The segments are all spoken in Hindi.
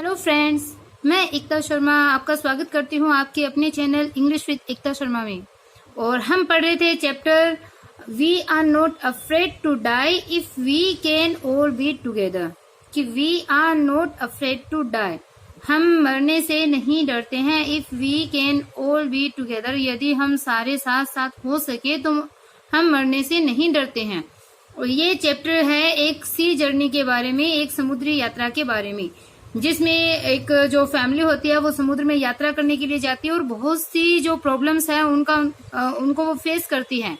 हेलो फ्रेंड्स, मैं एकता शर्मा आपका स्वागत करती हूँ आपके अपने channel English with Ekta Sharma में। और हम पढ़ रहे थे chapter we are not afraid to die if we can all be together. कि we are not afraid to die, हम मरने से नहीं डरते हैं। If we can all be together, यदि हम सारे साथ साथ हो सके तो हम मरने से नहीं डरते हैं। और ये चैप्टर है एक सी जर्नी के बारे में, एक समुद्री यात्रा के बारे में, जिसमें एक जो फैमिली होती है वो समुद्र में यात्रा करने के लिए जाती है और बहुत सी जो प्रॉब्लम्स है उनको वो फेस करती है।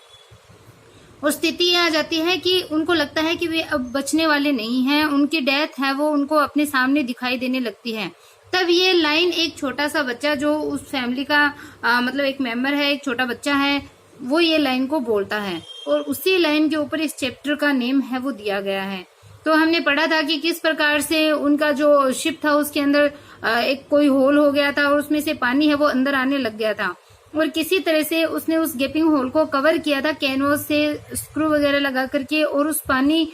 और स्थिति ये आ जाती है कि उनको लगता है कि वे अब बचने वाले नहीं हैं, उनकी डेथ है वो उनको अपने सामने दिखाई देने लगती है। तब ये लाइन एक छोटा सा बच्चा जो उस फैमिली का मतलब एक मेंबर है, एक छोटा बच्चा है, वो ये लाइन को बोलता है और उसी लाइन के ऊपर इस चैप्टर का नेम है वो दिया गया है। तो हमने पढ़ा था कि किस प्रकार से उनका जो शिप था उसके अंदर एक कोई होल हो गया था और उसमें से पानी है वो अंदर आने लग गया था और किसी तरह से उसने उस गैपिंग होल को कवर किया था कैनवास से स्क्रू वगैरह लगा करके। और उस पानी,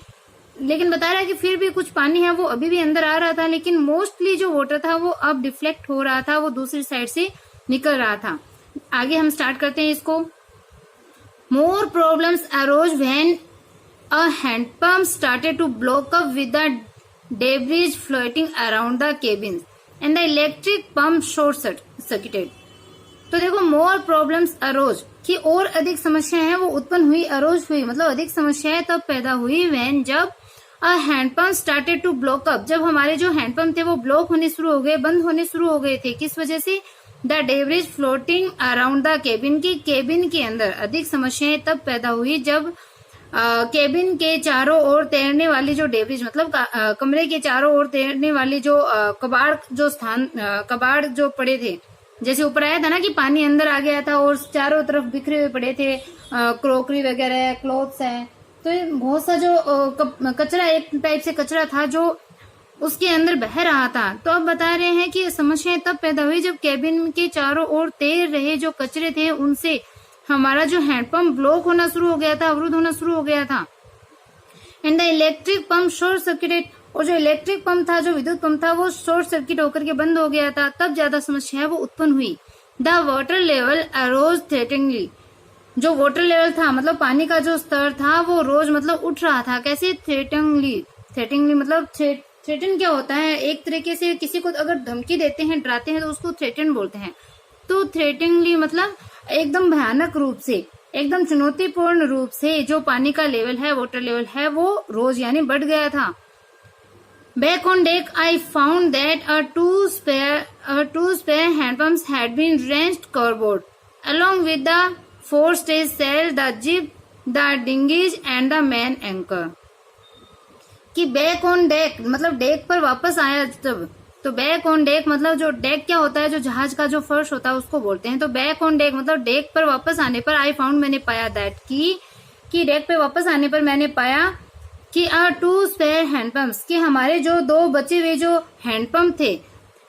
लेकिन बता रहा है कि फिर भी कुछ पानी है वो अभी भी अंदर आ रहा था, लेकिन मोस्टली जो वाटर था वो अब डिफ्लेक्ट हो रहा था, वो दूसरी साइड से निकल रहा था। आगे हम स्टार्ट करते हैं इसको। More problems arose when a hand pump started to block up with the debris floating around the cabins and the electric pump short circuited। तो देखो, मोर प्रॉब्लम्स अरोज कि और अधिक समस्याएं हैं वो उत्पन्न हुई, अरोज हुई मतलब अधिक समस्याएं तब पैदा हुई व्हेन जब a hand pump started to block up, जब हमारे जो हैंड पंप थे वो ब्लॉक होने शुरू हो गए, बंद होने शुरू हो गए थे। किस वजह से? The debris floating around the cabin, की केबिन के अंदर अधिक समस्याएं तब पैदा हुई जब केबिन के चारों ओर तैरने वाली जो डेब्रिज मतलब कमरे के चारों ओर तैरने वाली जो कबाड़ जो पड़े थे, जैसे ऊपर आया था ना कि पानी अंदर आ गया था और चारों तरफ बिखरे हुए पड़े थे, क्रोकरी वगैरह, क्लॉथ्स है, तो ये बहुत सा जो कचरा, एक टाइप से कचरा था जो उसके अंदर बह रहा था। तो अब बता रहे हैं कि समस्याएं तब पैदा हुई जब केबिन के चारों ओर तैर रहे जो कचरे थे उनसे हमारा जो हैंडपंप ब्लॉक होना शुरू हो गया था, अवरुद्ध होना शुरू हो गया था। And the electric pump short circuited, और जो इलेक्ट्रिक पंप था, जो विद्युत पंप था, वो शॉर्ट सर्किट होकर के बंद हो गया था। तब ज्यादा समस्या वो उत्पन्न हुई। द वाटर लेवल अरोज थ्रेटनिंगली, जो वाटर लेवल था मतलब पानी का जो स्तर था वो रोज मतलब उठ रहा था। कैसे? थ्रेटनिंगली मतलब थ्रेटन क्या होता है? एक तरीके से किसी को अगर धमकी देते हैं, डराते हैं तो उसको थ्रेटन बोलते हैं। तो थ्रेटनिंगली मतलब एकदम भयानक रूप से, एकदम चुनौतीपूर्ण रूप से जो पानी का लेवल है, वाटर लेवल है, वो रोज यानी बढ़ गया था। Back on deck I found that two spare hand pumps had been wrenched overboard along with the four-stage sail, the jib, the dinghies and the main anchor। कि बैक ऑन डेक मतलब डेक पर वापस आया जब, तो बैक ऑन डेक मतलब जो डेक क्या होता है, जो जहाज का जो फर्श होता है उसको बोलते हैं। तो बैक ऑन डेक मतलब डेक पर वापस आने पर, आई फाउंड मैंने पाया, दैट कि डेक पे वापस आने पर मैंने पाया कि टू स्पेयर हैंडपंप्स, कि हमारे जो दो बचे हुए जो हैंडपंप थे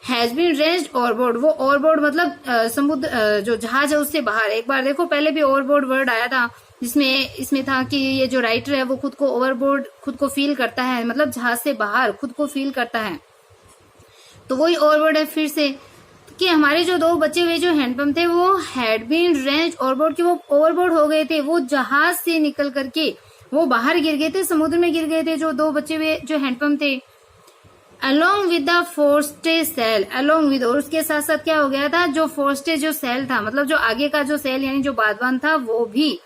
हैज बीन रेंज्ड ओवरबोर्ड। वो ओवरबोर्ड मतलब समुद्र जो जहाज है उससे बाहर। एक बार देखो पहले भी ओवरबोर्ड वर्ड आया था जिसमें इसमें था कि ये जो राइटर है वो खुद को ओवरबोर्ड खुद को फील करता है, मतलब जहाज से बाहर खुद को फील करता है। तो वही ओवरबोर्ड है फिर से, कि हमारे जो दो बचे हुए जो हैंडपंप थे वो हैड बीन रेंज्ड ओवरबोर्ड, कि वो ओवरबोर्ड हो गए थे, वो जहाज से निकल करके वो बाहर गिर गए थे, समुद्र में गिर गए थे जो दो बचे हुए जो हैंडपंप थे। Along with the forestays sail, along with, और उसके साथ साथ क्या हो गया था, जो फोरस्टेज जो सेल था मतलब जो आगे का जो सेल यानी जो बादबान था वो भी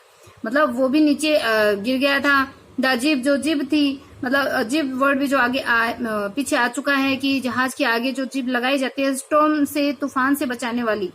मतलब वो भी नीचे गिर गया था। द जिब, जो जिब थी मतलब जिब वर्ड भी जो आगे पीछे आ चुका है कि जहाज के आगे जो जिब लगाई जाती है स्टॉर्म से, तूफान से बचाने वाली।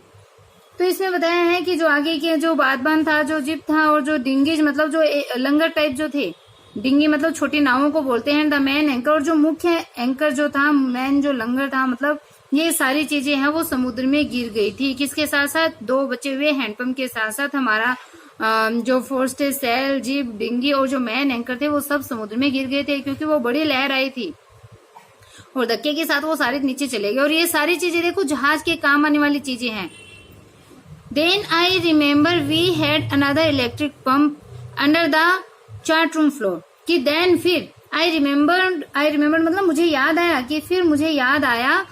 तो इसमें बताया है कि जो आगे के जो बादबान था, जो जिब था, और जो डिंगीज मतलब जो लंगर टाइप जो थे, डिंगी मतलब छोटी नावों को बोलते हैं। द मैन एंकर, और जो मुख्य एंकर जो था, मैन जो लंगर था, मतलब ये सारी चीजें हैं वो समुद्र में गिर गई थी। किसके साथ साथ? दो बचे हुए हैंडपंप के साथ साथ हमारा जो फोरस्टेज सेल, जीप, डिंगी और जो मैन एंकर थे वो सब समुद्र में गिर गए थे, क्योंकि वो बड़ी लहर आई थी और धक्के के साथ वो सारे नीचे चले गए। और ये सारी चीजें देखो जहाज के काम आने वाली चीजें हैं। Then I remember we had another electric pump under the chart room floor, कि देन फिर आई रिमेम्बर मतलब मुझे याद आया, कि फिर मुझे याद आया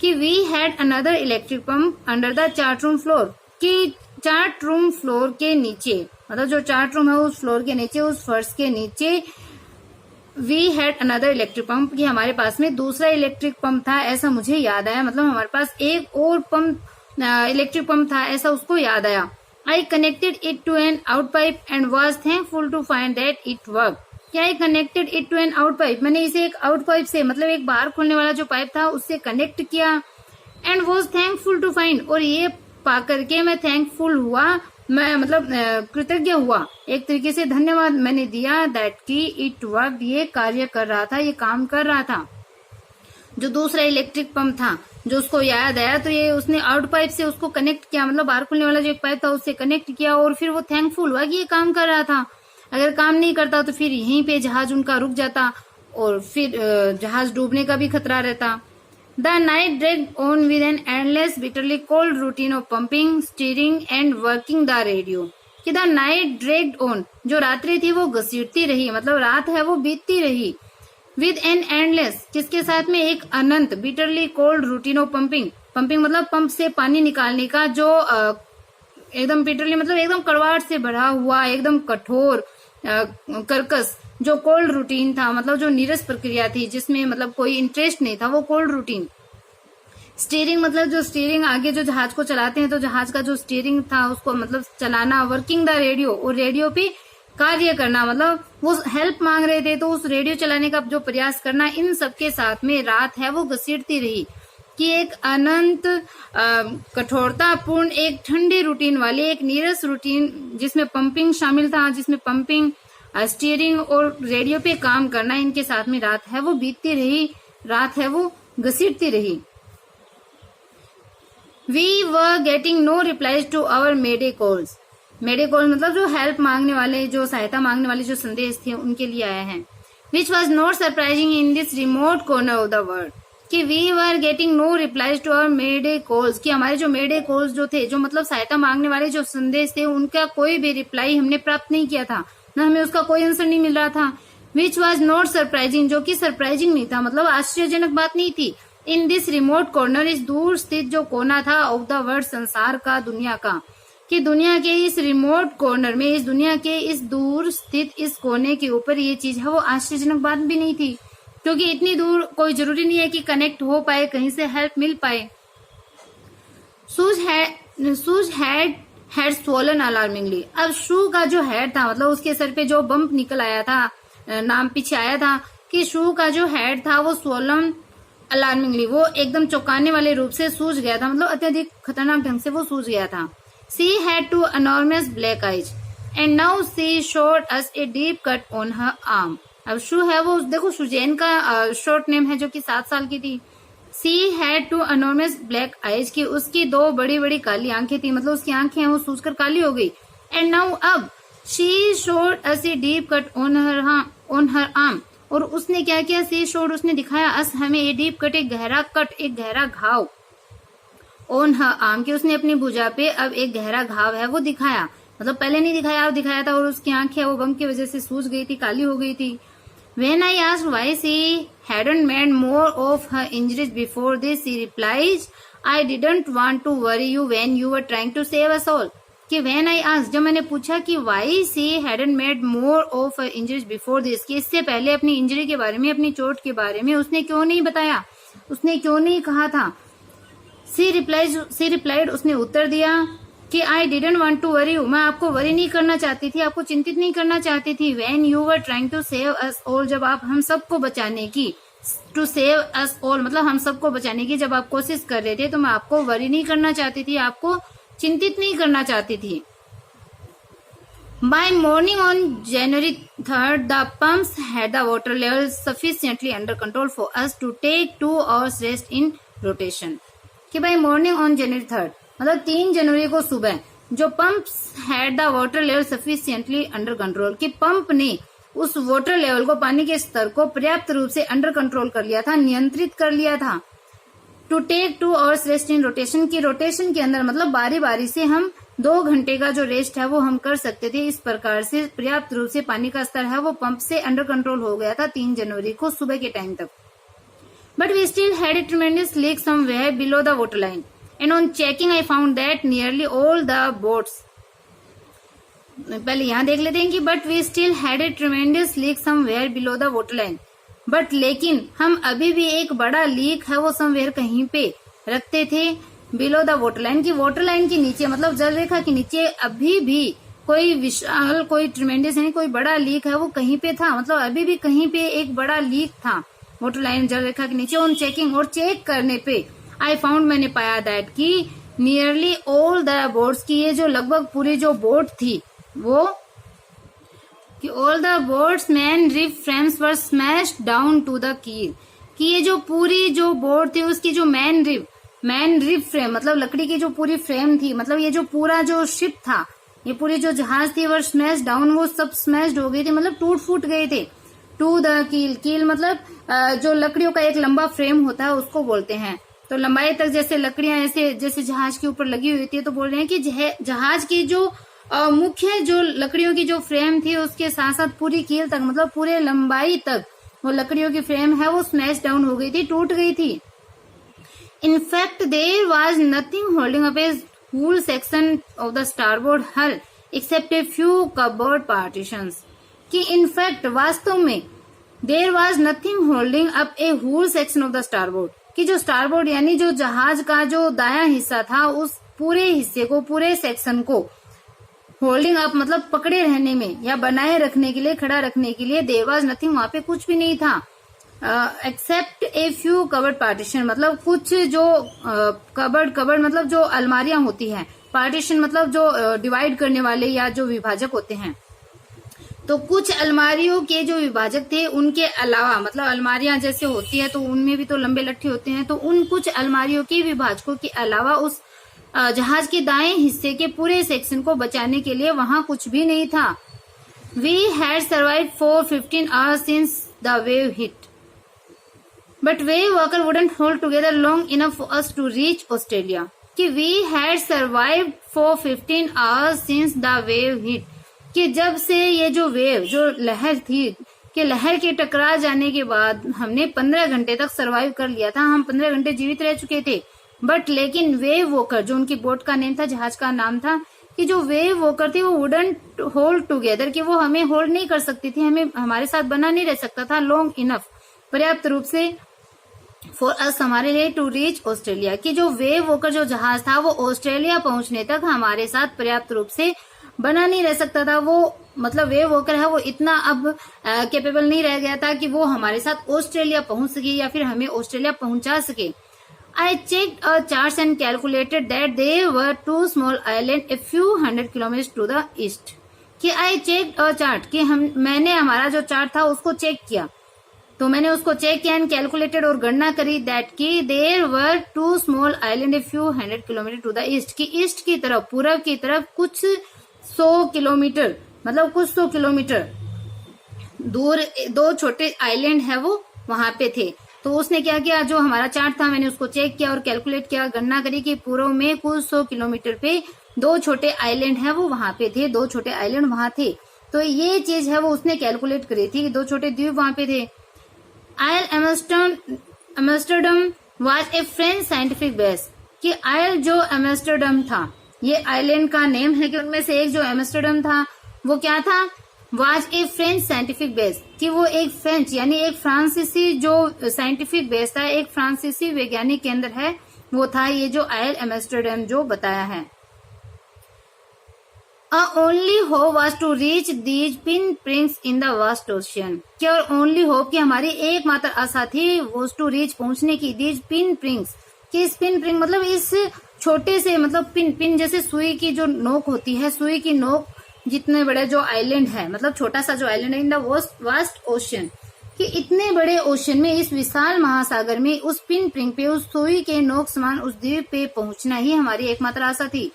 कि we had another electric pump under the chart room floor, कि चार्ट रूम फ्लोर के नीचे, मतलब जो चार्ट रूम है उस फ्लोर के नीचे, उस फर्श के नीचे we had another electric pump, कि हमारे पास में दूसरा इलेक्ट्रिक पंप था, ऐसा मुझे याद आया, मतलब हमारे पास एक और पंप इलेक्ट्रिक पंप था, ऐसा उसको याद आया। I connected it to an out pipe and was thankful to find that it work. क्या I connected it to an out pipe, मैंने इसे एक आउट पाइप से, मतलब एक बाहर खोलने वाला जो पाइप था उससे कनेक्ट किया। And was thankful to find, और ये पा करके मैं थैंकफुल हुआ, मैं मतलब कृतज्ञ हुआ, एक तरीके से धन्यवाद मैंने दिया, दैट की इट वर्क, ये कार्य कर रहा था, ये काम कर रहा था। जो दूसरा इलेक्ट्रिक पंप था जो उसको याद आया, तो ये उसने आउट पाइप से उसको कनेक्ट किया, मतलब बाहर खुलने वाला जो एक पाइप था उससे कनेक्ट किया, और फिर वो थैंकफुल हुआ कि ये काम कर रहा था। अगर काम नहीं करता तो फिर यहीं पे जहाज उनका रुक जाता और फिर जहाज डूबने का भी खतरा रहता। The night dragged on with an endless bitterly cold routine of pumping, steering and working the radio. कि द नाइट ड्रैग्ड ऑन, जो रात्रि थी वो घसीटती रही, मतलब रात है वो बीतती रही। विद एन एंडलेस, किसके साथ में, एक अनंत, bitterly cold routine of pumping, pumping मतलब पंप से पानी निकालने का जो एकदम बिटरली मतलब एकदम कड़वाहट से भरा हुआ, एकदम कठोर कर्कश जो कोल्ड रूटीन था, मतलब जो नीरस प्रक्रिया थी जिसमें मतलब कोई इंटरेस्ट नहीं था, वो कोल्ड रूटीन। स्टीयरिंग मतलब जो स्टीयरिंग आगे जो जहाज को चलाते हैं, तो जहाज का जो स्टीयरिंग था उसको मतलब चलाना। वर्किंग द रेडियो, और रेडियो पे कार्य करना, मतलब वो हेल्प मांग रहे थे तो उस रेडियो चलाने का जो प्रयास करना, इन सबके साथ में रात है वो घसीटती रही। कि एक अनंत कठोरतापूर्ण, एक ठंडी रूटीन वाली, एक नीरस रूटीन जिसमें पंपिंग शामिल था, जिसमें पंपिंग, स्टीयरिंग और रेडियो पे काम करना, इनके साथ में रात है वो बीतती रही, रात है वो घसीटती रही। We were getting no replies to our mayday calls, mayday call मतलब जो हेल्प मांगने वाले, जो सहायता मांगने वाले जो संदेश थे उनके लिए आया है। Which was not surprising in this remote corner of the world, कि we were getting no replies to our mayday calls, कि हमारे जो मेडे कॉल्स जो थे, जो मतलब सहायता मांगने वाले जो संदेश थे, उनका कोई भी रिप्लाई हमने प्राप्त नहीं किया था, न हमें उसका कोई आंसर नहीं मिल रहा था। विच वॉज नॉट सरप्राइजिंग, जो कि सरप्राइजिंग नहीं था, मतलब आश्चर्यजनक बात नहीं थी। इन दिस रिमोट कॉर्नर, इस दूर स्थित जो कोना था, ऑफ द वर्ल्ड, संसार का, दुनिया का, कि दुनिया के इस रिमोट कॉर्नर में, इस दुनिया के इस दूर स्थित इस कोने के ऊपर ये चीज है वो आश्चर्यजनक बात भी नहीं थी, क्योंकि इतनी दूर कोई जरूरी नहीं है कि कनेक्ट हो पाए, कहीं से हेल्प मिल पाए। सूज हैड स्वोलन अलार्मिंगली, अब शू का जो हेड था, मतलब उसके सर पे जो बम्प निकल आया था, नाम पीछे आया था कि शू का जो हेड था वो स्वोलन अलार्मिंगली, वो एकदम चौंकाने वाले रूप से सूज गया था, मतलब अत्यधिक खतरनाक ढंग से वो सूज गया था। She had two enormous black eyes, and now she showed us a deep cut on her arm. अब शू है वो, देखो सुजैन का शॉर्ट नेम है जो कि 7 साल की थी। She had two enormous black eyes, की उसकी 2 बड़ी बड़ी काली आंखें थी, मतलब उसकी आंखें हैं वो सूजकर काली हो गई। And now अब she showed us a deep cut on her arm, और उसने क्या किया, she showed उसने दिखाया us हमें a deep cut, एक गहरा कट, एक गहरा घाव, ऑन हर आर्म, की उसने अपनी भुजा पे अब एक गहरा घाव है वो दिखाया, मतलब पहले नहीं दिखाया, अब दिखाया था, और उसकी आंखें वो बम की वजह से सूज गई थी, काली हो गई थी। When I asked why she hadn't made more of her injuries before this, she replies, I didn't want to worry you when you were trying to save us all. कि when I asked, जब मैंने पूछा कि why she hadn't made more of her injuries before this, कि इससे पहले अपनी इंजरी के बारे में, अपनी चोट के बारे में उसने क्यों नहीं बताया, उसने क्यों नहीं कहा था। She replied, उसने उत्तर दिया कि I didn't want to worry you, मैं आपको वरी नहीं करना चाहती थी, आपको चिंतित नहीं करना चाहती थी। When you were trying to save us all, जब आप हम सबको बचाने की, to save us all मतलब हम सबको बचाने की जब आप कोशिश कर रहे थे, तो मैं आपको वरी नहीं करना चाहती थी, आपको चिंतित नहीं करना चाहती थी। By morning on January 3rd, the pumps had the water level sufficiently under control for us to take 2 hours rest in rotation. कि भाई मॉर्निंग ऑन जनवरी 3rd मतलब 3 जनवरी को सुबह जो pumps had the water level sufficiently under control, कि पंप ने उस वाटर लेवल को, पानी के स्तर को पर्याप्त रूप से अंडर कंट्रोल कर लिया था, नियंत्रित कर लिया था। To take 2 hours rest in rotation, की रोटेशन के अंदर मतलब बारी बारी से हम 2 घंटे का जो रेस्ट है वो हम कर सकते थे। इस प्रकार से पर्याप्त रूप से पानी का स्तर है वो पंप से अंडर कंट्रोल हो गया था 3 जनवरी को सुबह के टाइम तक। but we still had a tremendous leak somewhere below the waterline. And on checking, I found that nearly all the boats. पहले यहाँ देख लेते हैं कि but we still had a tremendous leak somewhere below the waterline. but लेकिन हम अभी भी एक बड़ा लीक है वो somewhere कहीं पे रखते थे below the waterline की waterline के नीचे, मतलब जल रेखा के नीचे अभी भी कोई विशाल, कोई ट्रिमेंडस यानी कोई बड़ा लीक है वो कहीं पे था, मतलब अभी भी कहीं पे एक बड़ा लीक था वाटर लाइन जल रेखा के नीचे। ऑन चेकिंग, और चेक करने पे आई फाउंड, मैंने पाया दैट कि नियरली ऑल द बोट्स की ये जो लगभग पूरी जो बोट थी वो कि all the boat's main rib frames were smashed down to the keel, कि ये जो पूरी जो बोट थी उसकी जो मैन रिफ फ्रेम मतलब लकड़ी की जो पूरी फ्रेम थी, मतलब ये जो पूरा जो शिप था, ये पूरी जो जहाज थी वो स्मैश डाउन, वो सब स्मैश्ड हो गई थी, मतलब टूट फूट गए थे। टू द कील मतलब जो लकड़ियों का एक लंबा फ्रेम होता है उसको बोलते हैं। तो लंबाई तक जैसे लकड़ियां ऐसे जैसे जहाज के ऊपर लगी हुई थी, तो बोल रहे हैं कि जहाज की जो मुख्य जो लकड़ियों की जो फ्रेम थी उसके साथ साथ पूरी कील तक, मतलब पूरे लंबाई तक वो लकड़ियों की फ्रेम है वो स्मैश डाउन हो गई थी, टूट गई थी। In fact there was nothing holding up a whole section of the starboard hull except a few cupboard partitions, कि इनफैक्ट वास्तव में there was nothing holding up a whole section of the starboard, कि जो स्टारबोर्ड यानी जो जहाज का जो दायां हिस्सा था उस पूरे हिस्से को, पूरे सेक्शन को होल्डिंग अप मतलब पकड़े रहने में या बनाए रखने के लिए, खड़ा रखने के लिए देयर वाज नथिंग, वहां पे कुछ भी नहीं था except a few cupboard partition, मतलब कुछ जो कवर्ड मतलब जो अलमारियां होती हैं, पार्टीशन मतलब जो डिवाइड करने वाले या जो विभाजक होते हैं, तो कुछ अलमारियों के जो विभाजक थे उनके अलावा, मतलब अलमारियां जैसे होती है तो उनमें भी तो लंबे लट्ठे होते हैं, तो उन कुछ अलमारियों के विभाजकों के अलावा उस जहाज के दाएं हिस्से के पूरे सेक्शन को बचाने के लिए वहां कुछ भी नहीं था। We had survive for 15 hours since the wave hit, but wave worker wouldn't hold together long enough for us to reach Australia, कि we had survived for 15 hours since the wave hit, कि जब से ये जो वेव जो लहर थी कि लहर के टकरा जाने के बाद हमने 15 घंटे तक सरवाइव कर लिया था, हम 15 घंटे जीवित रह चुके थे। बट लेकिन वेव वॉकर जो उनकी बोट का नेम था, जहाज का नाम था, कि जो वेव वॉकर थी वो वुडंट होल्ड टुगेदर, कि वो हमें होल्ड नहीं कर सकती थी, हमें हमारे साथ बना नहीं रह सकता था लॉन्ग इनफ, पर्याप्त रूप से फॉर अस हमारे लिए टू रीच ऑस्ट्रेलिया, कि जो वेव वॉकर जो जहाज था वो ऑस्ट्रेलिया पहुंचने तक हमारे साथ पर्याप्त रूप से बना नहीं रह सकता था। वो मतलब वेव वॉकर है वो इतना अब कैपेबल नहीं रह गया था कि वो हमारे साथ ऑस्ट्रेलिया पहुंच सके या फिर हमें ऑस्ट्रेलिया पहुंचा सके। I checked a charts and calculated that there were 2 small islands a few hundred kilometers to the east, कि आई चेक्ड अ चार्ट, कि मैंने हमारा जो चार्ट था उसको चेक किया, तो मैंने उसको चेक किया एंड कैलकुलेटेड और गणना करी दैट कि there were 2 small islands a few hundred kilometers to the east, कि ईस्ट की तरफ, पूरब की तरफ कुछ 100 किलोमीटर मतलब कुछ 100 किलोमीटर दूर 2 छोटे आइलैंड है वो वहां पे थे। तो उसने क्या किया, जो हमारा चार्ट था मैंने उसको चेक किया और कैलकुलेट किया, गणना करी कि पूर्व में कुछ 100 किलोमीटर पे 2 छोटे आइलैंड है वो वहां पे थे, 2 छोटे आइलैंड वहां थे। तो ये चीज है वो उसने कैलकुलेट करी थी कि 2 छोटे द्वीप वहां पे थे। Oil Amsterdam was a French scientific base, कि आयल जो एम्स्टर्डम था, ये आइलैंड का नेम है कि उनमें से एक जो एम्स्टर्डम था वो क्या था, was a French scientific base, कि वो एक फ्रेंच यानी एक फ्रांसीसी जो साइंटिफिक बेस था, एक फ्रांसीसी वैज्ञानिक केंद्र है वो था ये जो आयल एम्स्टर्डम जो बताया है। Our only hope was to reach these pinpricks in the vast ocean, कि और ओनली होप कि हमारी एकमात्र आशा थी वो टू रीच पहुंचने की, these pinpricks, कि इस पिन मतलब इस छोटे से मतलब पिन जैसे सुई की जो नोक होती है, सुई की नोक जितने बड़े जो आइलैंड है, मतलब छोटा सा जो आइलैंड है इन द वास्ट ओशन, कि इतने बड़े ओशन में, इस विशाल महासागर में उस पिन पे, उस सुई के नोक समान उस द्वीप पे पहुंचना ही हमारी एकमात्र आशा थी।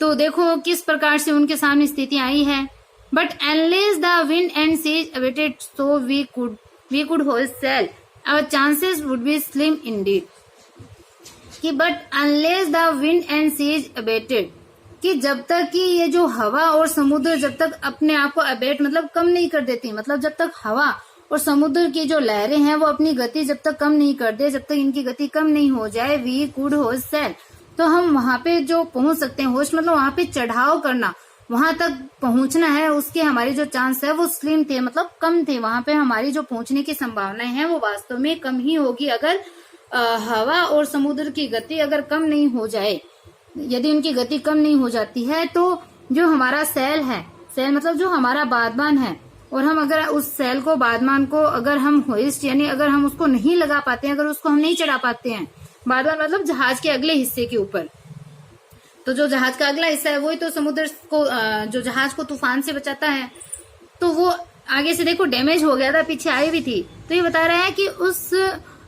तो देखो किस प्रकार से उनके सामने स्थिति आई है। But unless the wind and seas abated so we could hold sail, our chances would be slim indeed, कि but unless the wind and seas abated, कि जब तक कि ये जो हवा और समुद्र जब तक अपने आप को अबेट मतलब कम नहीं कर देती, मतलब जब तक हवा और समुद्र की जो लहरें हैं वो अपनी गति जब तक कम नहीं कर दे, जब तक इनकी गति कम नहीं हो जाए, वी कुड होस्ट सेल, तो हम वहां पे जो पहुंच सकते हैं, होस्ट मतलब वहां पे चढ़ाव करना, वहां तक पहुंचना है, उसके हमारे जो चांस है वो स्लिम थे, मतलब कम थे। वहां पे हमारी जो पहुंचने की संभावनाएं हैं वो वास्तव में कम ही होगी अगर हवा और समुद्र की गति अगर कम नहीं हो जाए। यदि उनकी गति कम नहीं हो जाती है तो जो हमारा सेल है, सेल मतलब जो हमारा बादमान है, और हम अगर उस सेल को, बादमान को अगर हम होइस्ट यानी अगर हम उसको नहीं लगा पाते हैं, अगर उसको हम नहीं चढ़ा पाते हैं, बादमान मतलब जहाज के अगले हिस्से के ऊपर, तो जो जहाज का अगला हिस्सा है वही तो समुद्र को, जो जहाज को तूफान से बचाता है, तो वो आगे से देखो डैमेज हो गया था, पीछे आई भी थी। तो ये बता रहा है कि उस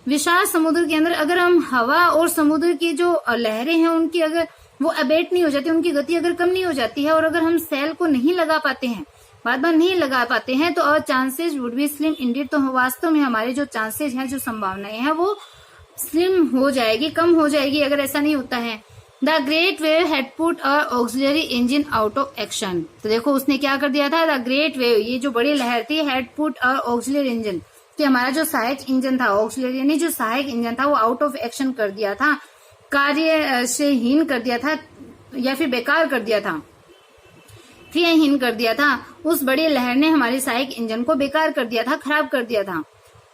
विशाल समुद्र के अंदर अगर हम हवा और समुद्र की जो लहरें हैं उनकी अगर वो अबेट नहीं हो जाती, उनकी गति अगर कम नहीं हो जाती है, और अगर हम सेल को नहीं लगा पाते हैं, बादमान नहीं लगा पाते हैं, तो और chances would be slim Indeed, तो वास्तव में हमारे जो चांसेस हैं, जो संभावनाएं हैं वो स्लिम हो जाएगी, कम हो जाएगी अगर ऐसा नहीं होता है। The great wave had put a auxiliary engine out of action, तो देखो उसने क्या कर दिया था, द ग्रेट वेव, ये जो बड़ी लहर थी, had put a auxiliary engine, कि हमारा जो सहायक इंजन था, ऑक्सिलरी यानी जो सहायक इंजन था, वो आउट ऑफ एक्शन कर दिया था, कार्य से हीन कर दिया था, या फिर बेकार कर दिया था, क्रियाहीन कर दिया था। उस बड़ी लहर ने हमारे सहायक इंजन को बेकार कर दिया था, खराब कर दिया था।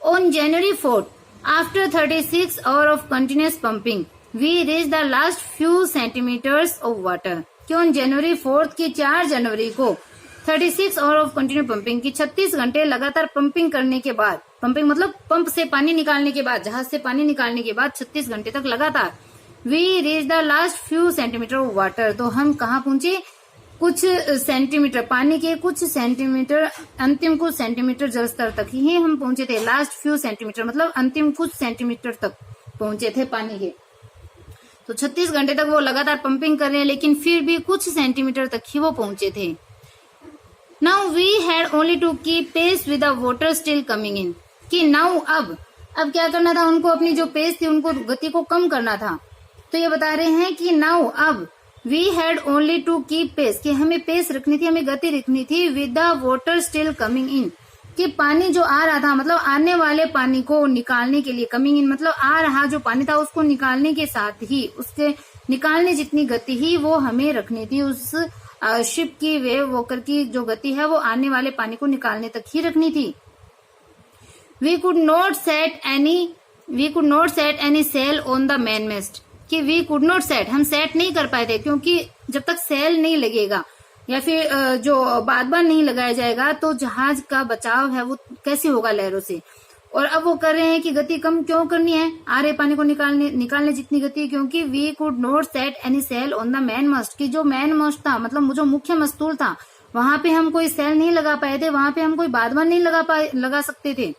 On January 4, after 36 hour of continuous pumping, we reach the last few centimetres of water, कि ऑन जनवरी 4 की 4 जनवरी को 36 आवर ऑफ कंटिन्यू पंपिंग की 36 घंटे लगातार पंपिंग करने के बाद, पंपिंग मतलब पंप से पानी निकालने के बाद, जहाज से पानी निकालने के बाद 36 घंटे तक लगातार, we reach the last few centimetre of water, तो हम कहाँ पहुंचे, कुछ सेंटीमीटर, पानी के कुछ सेंटीमीटर, अंतिम कुछ सेंटीमीटर जल स्तर तक ही हम पहुंचे थे। लास्ट फ्यू सेंटीमीटर मतलब अंतिम कुछ सेंटीमीटर तक पहुंचे थे पानी के। तो 36 घंटे तक वो लगातार पंपिंग कर रहे हैं, लेकिन फिर भी कुछ सेंटीमीटर तक ही वो पहुंचे थे। Now we had only to keep pace with the water still coming in, कि नाउ अब क्या करना था उनको, अपनी जो पेस थी उनको गति को कम करना था। तो ये बता रहे हैं कि नाउ अब we had only to keep pace, कि हमें पेस रखनी थी, हमें गति रखनी थी, with the water still coming in, कि पानी जो आ रहा था मतलब आने वाले पानी को निकालने के लिए, कमिंग इन मतलब आ रहा जो पानी था उसको निकालने के साथ ही, उसके निकालने जितनी गति ही वो हमें रखनी थी, उस शिप की, वेव वॉकर की जो गति है वो आने वाले पानी को निकालने तक ही रखनी थी। We could not set any sail on the main mast, कि वी कुड नॉट सेट, हम सेट नहीं कर पाए थे, क्योंकि जब तक सेल नहीं लगेगा या फिर जो बादबान नहीं लगाया जाएगा तो जहाज का बचाव है वो कैसे होगा लहरों से। और अब वो कर रहे हैं कि गति कम क्यों करनी है, आ रहे पानी को निकालने जितनी गति, क्योंकि we could not set any sail on the main mast, कि जो मैन मस्ट था मतलब जो मुख्य मस्तूल था वहां पे हम कोई सेल नहीं लगा पाए थे, वहां पे हम कोई बादबान नहीं लगा सकते थे।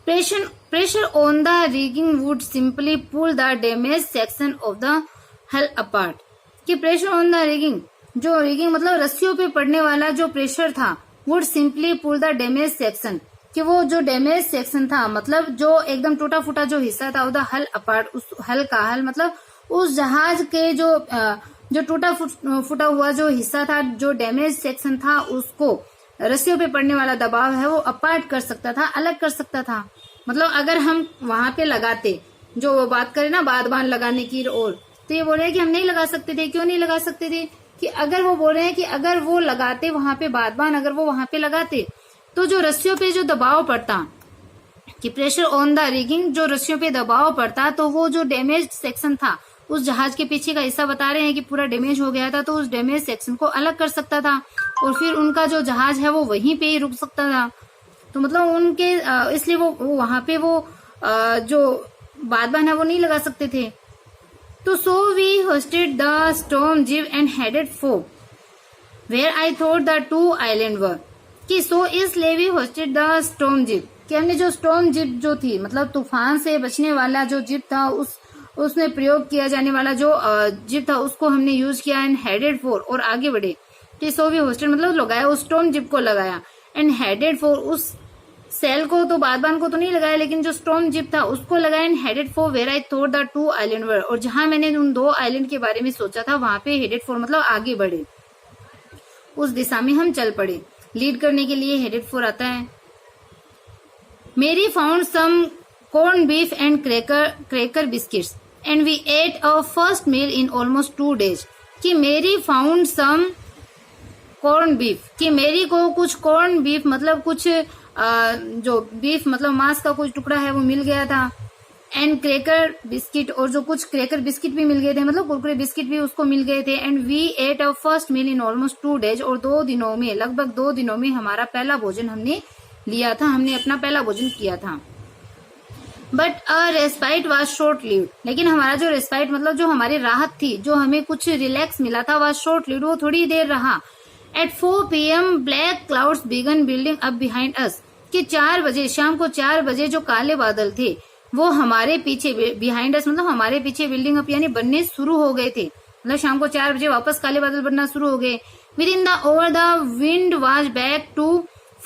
Pressure on the rigging would simply pull the damaged section of the hull apart, कि pressure on the rigging, जो rigging मतलब रस्सियों पे पड़ने वाला जो प्रेशर था, would simply pull the damaged section, कि वो जो डैमेज सेक्शन था मतलब जो एकदम टूटा फूटा जो हिस्सा था, द हल अपार्ट, उस हल का, हल मतलब उस जहाज के जो टूटा फूटा हुआ जो हिस्सा था, जो डैमेज सेक्शन था, उसको रस्सियों पे पड़ने वाला दबाव है वो अपार्ट कर सकता था, अलग कर सकता था। मतलब अगर हम वहां पे लगाते, जो वो बात करें ना बादबान लगाने की ओर, तो ये बोल रहे हैं कि हम नहीं लगा सकते थे। क्यों नहीं लगा सकते थे, कि अगर वो बोल रहे हैं कि अगर वो लगाते वहां पे बादबान, अगर वो वहां पे लगाते तो जो रस्सियों पे जो दबाव पड़ता, कि प्रेशर ऑन द रिगिंग, जो रस्सियों पे दबाव पड़ता, तो वो जो डैमेज सेक्शन था, उस जहाज के पीछे का हिस्सा बता रहे हैं कि पूरा डैमेज हो गया था, तो उस डैमेज सेक्शन को अलग कर सकता था और फिर उनका जो जहाज है वो वहीं पे ही रुक सकता था। तो मतलब उनके इसलिए वो वहां पे वो जो बादबान है वो नहीं लगा सकते थे। तो so we hoisted the storm jib and headed for where I thought the two island were, कि सो इसलिए we hoisted the storm jib, कि हमने जो स्टॉर्म जिप जो थी मतलब तूफान से बचने वाला जो जिप था, उसमें प्रयोग किया जाने वाला जो जिप था उसको हमने यूज किया, एंड हेडेड फॉर, और आगे बढ़े, कि सो वी होस्टेड मतलब लगाया, उस स्टॉर्म जिप को लगाया, एंड हेडेड फॉर, उस सेल को तो बादबान को तो नहीं लगाया, लेकिन जो स्टॉर्म जिप था उसको लगाया, and headed for where I thought the two island were, और जहां मैंने उन 2 आइलैंड के बारे में सोचा था वहां पे हेडेड फॉर मतलब आगे बढ़े, उस दिशा में हम चल पड़े। लीड करने के लिए हेडेड फॉर आता है। Mary found some corned beef and cracker biscuits and we ate our first meal in almost 2 days. कि मेरी फाउंड सम कॉर्न बीफ, कि मेरी को कुछ कॉर्न बीफ मतलब कुछ जो बीफ मतलब मांस का कुछ टुकड़ा है वो मिल गया था, एंड क्रेकर बिस्किट, और जो कुछ क्रेकर बिस्किट भी मिल गए थे मतलब कुरकुरे बिस्किट भी उसको मिल गए थे, and we ate our first meal in almost 2 days, और 2 दिनों में लगभग 2 दिनों में हमारा पहला भोजन हमने लिया था, हमने अपना पहला भोजन किया था. But a respite was short lived, लेकिन हमारा जो रेस्पाइट मतलब जो हमारी राहत थी, जो हमें कुछ रिलैक्स मिला था, वॉज शॉर्ट लिव्ड, वो थोड़ी देर रहा. At 4 PM black clouds began building up behind us, कि 4 बजे, शाम को 4 बजे जो काले बादल थे वो हमारे पीछे, बिहाइंड अस मतलब हमारे पीछे बिल्डिंग अप यानी बनने शुरू हो गए थे, मतलब शाम को 4 बजे वापस काले बादल बनना शुरू हो गए. Within the hour the wind was back to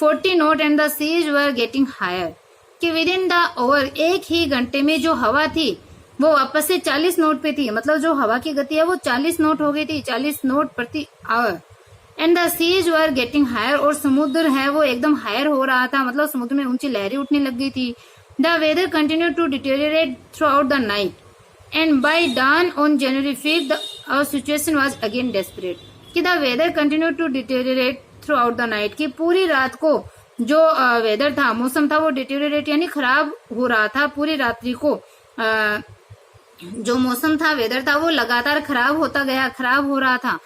40 knots and the seas were getting higher, कि विद इन द ओवर, एक ही घंटे में जो हवा थी वो वापस से 40 नोट पे थी, मतलब जो हवा की गति है वो 40 नोट हो गई थी, 40 नोट प्रति hour. And the seas were getting higher, और समुद्र है वो एकदम हायर हो रहा था, मतलब समुद्र में ऊंची लहरें उठने लग गई थी. The weather continue to deteriorate throughout the night and by dawn on January 5th our situation was again desperate, कि the weather continue to deteriorate throughout the night, कि पूरी रात को जो वेदर था, मौसम था वो डिटेरियोरेट यानी खराब हो रहा था, पूरी रात्रि को जो मौसम था, वेदर था, वो लगातार खराब होता गया, खराब हो रहा था.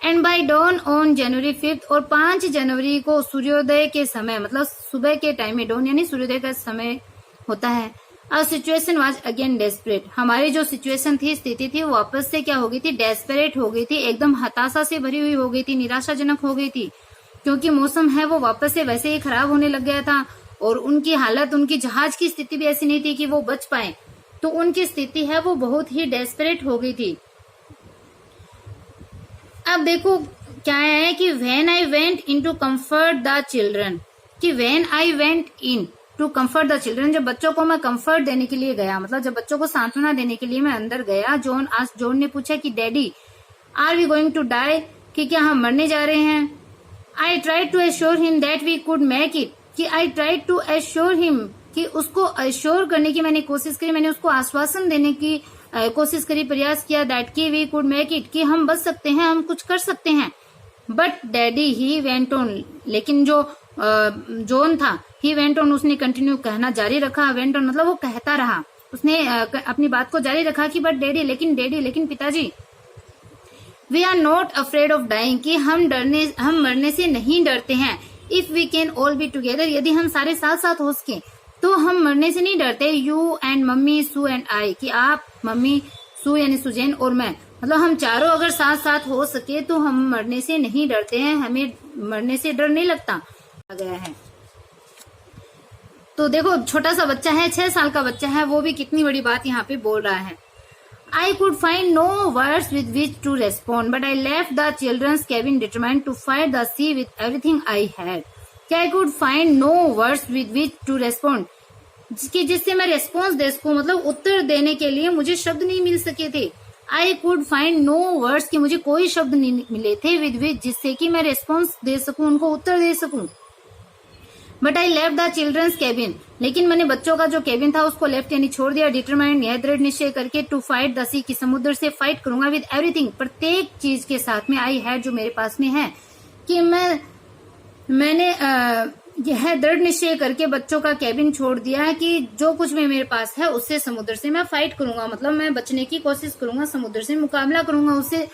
And by dawn on January 5th, और 5 जनवरी को सूर्योदय के समय मतलब सुबह के टाइम में, dawn यानी सूर्योदय का समय होता है. A situation was again desperate, हमारी जो सिचुएशन थी, स्थिति थी, वो वापस से क्या हो गई थी, डेस्परेट हो गई थी, एकदम हताशा से भरी हुई हो गई थी, निराशाजनक हो गई थी, क्योंकि मौसम है वो वापस से वैसे ही खराब होने लग गया था, और उनकी हालत, उनकी जहाज की स्थिति भी ऐसी नहीं थी कि वो बच पाए, तो उनकी स्थिति है वो बहुत ही डेस्परेट हो गई थी. अब देखो क्या है कि when I went in to comfort the children, कि when I went in to comfort the children, जब बच्चों को मैं कम्फर्ट देने के लिए गया, मतलब जब बच्चों को सांत्वना देने के लिए मैं अंदर गया. जॉन ने पूछा कि daddy are we going to die, कि क्या हम मरने जा रहे हैं. I tried to assure him that we could make it, कि I tried to assure him, कि उसको एश्योर करने की मैंने कोशिश करी, मैंने उसको आश्वासन देने की कोशिश करी, प्रयास किया, दैट की वी कुड मेक इट, कि हम बच सकते हैं, हम कुछ कर सकते हैं. But daddy he went on, लेकिन जो जॉन था, ही वेंट ऑन, उसने कंटिन्यू कहना जारी रखा. वेंट ऑन मतलब वो कहता रहा, उसने अपनी बात को जारी रखा कि बट डैडी, लेकिन पिताजी, we are not afraid of dying, कि हम मरने से नहीं डरते हैं. If we can all be together, यदि हम सारे साथ साथ हो सके तो हम मरने से नहीं डरते. You and mummy, Sue and I, कि आप, मम्मी, सू यानी सुजैन और मैं, मतलब हम चारों अगर साथ साथ हो सके तो हम मरने से नहीं डरते हैं, हमें मरने से डर नहीं लगता गया है. तो देखो छोटा सा बच्चा है, 6 साल का बच्चा है, वो भी कितनी बड़ी बात यहाँ पे बोल रहा है. I could find no words with which to respond, but I left the children's cabin determined to fight the sea with everything I had. I could find no words with which to respond, जिससे मैं रेस्पॉन्स दे सकूं, मतलब उत्तर देने के लिए मुझे शब्द नहीं मिल सके थे. I could find no words, कि मुझे कोई शब्द नहीं मिले थे, with which, जिससे कि मैं रेस्पॉन्स दे सकूं, उनको उत्तर दे सकूं. But I left the children's cabin, लेकिन मैंने बच्चों का जो कैबिन था उसको लेफ्ट यानी छोड़ दिया. डिटरमाइंड यह दृढ़ निश्चय करके, टू फाइट द सी, कि समुद्र से फाइट करूंगा, विद एवरीथिंग, प्रत्येक चीज के साथ में, आई हैड, जो मेरे पास में है, कि मैंने यह दृढ़ निश्चय करके बच्चों का कैबिन छोड़ दिया है कि जो कुछ भी मेरे पास है उससे, समुद्र से मैं फाइट करूंगा, मतलब मैं बचने की कोशिश करूंगा, समुद्र से मुकाबला करूंगा, उससे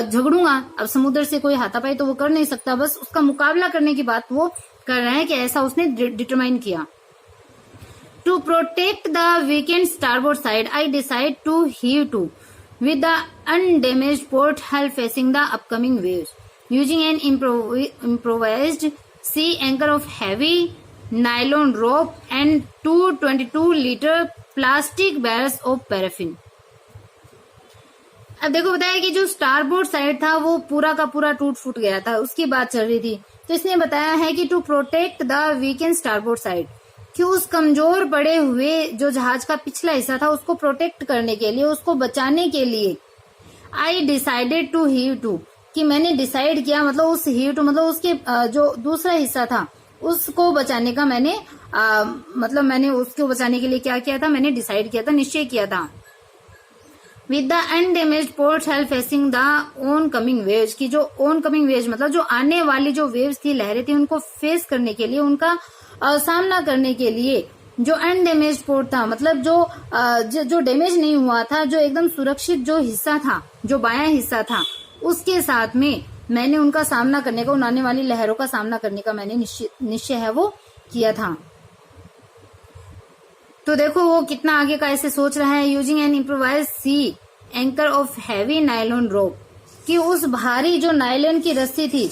झगड़ूंगा. अब समुद्र से कोई हाथापाई तो वो कर नहीं सकता, बस उसका मुकाबला करने की बात वो कर रहे हैं, कि ऐसा उसने डिटरमाइन किया. To protect the weakened starboard side, I decide to heave to with the undamaged port hull facing the upcoming waves, using an improvised sea anchor of heavy nylon rope and 222 litre plastic barrels of paraffin. अब देखो बताया कि जो स्टारबोर्ड साइड था वो पूरा का पूरा टूट फूट गया था, उसकी बात चल रही थी. तो इसने बताया है कि to protect the weakened starboard side, कि उस कमजोर पड़े हुए जो जहाज का पिछला हिस्सा था उसको प्रोटेक्ट करने के लिए, उसको बचाने के लिए, I decided to heave to, कि मैंने डिसाइड किया, मतलब उस हीव टू मतलब उसके जो दूसरा हिस्सा था उसको बचाने का मैंने मतलब मैंने उसको बचाने के लिए क्या किया था, मैंने डिसाइड किया था, निश्चय किया था। With the undamaged port help facing the oncoming waves, की जो ओन कमिंग वेव्स मतलब जो आने वाली जो वेव्स थी, लहरें थी, उनको फेस करने के लिए, उनका सामना करने के लिए जो अनडेमेज्ड पोर्ट था, मतलब जो डैमेज नहीं हुआ था, जो एकदम सुरक्षित जो हिस्सा था, जो बायां हिस्सा था, उसके साथ में मैंने उनका सामना करने का, उन आने वाली लहरों का सामना करने का मैंने निश्चय है वो किया था। तो देखो वो कितना आगे का ऐसे सोच रहा है। Using an improvise sea anchor of heavy nylon rope, कि उस भारी जो नायलॉन की रस्सी थी,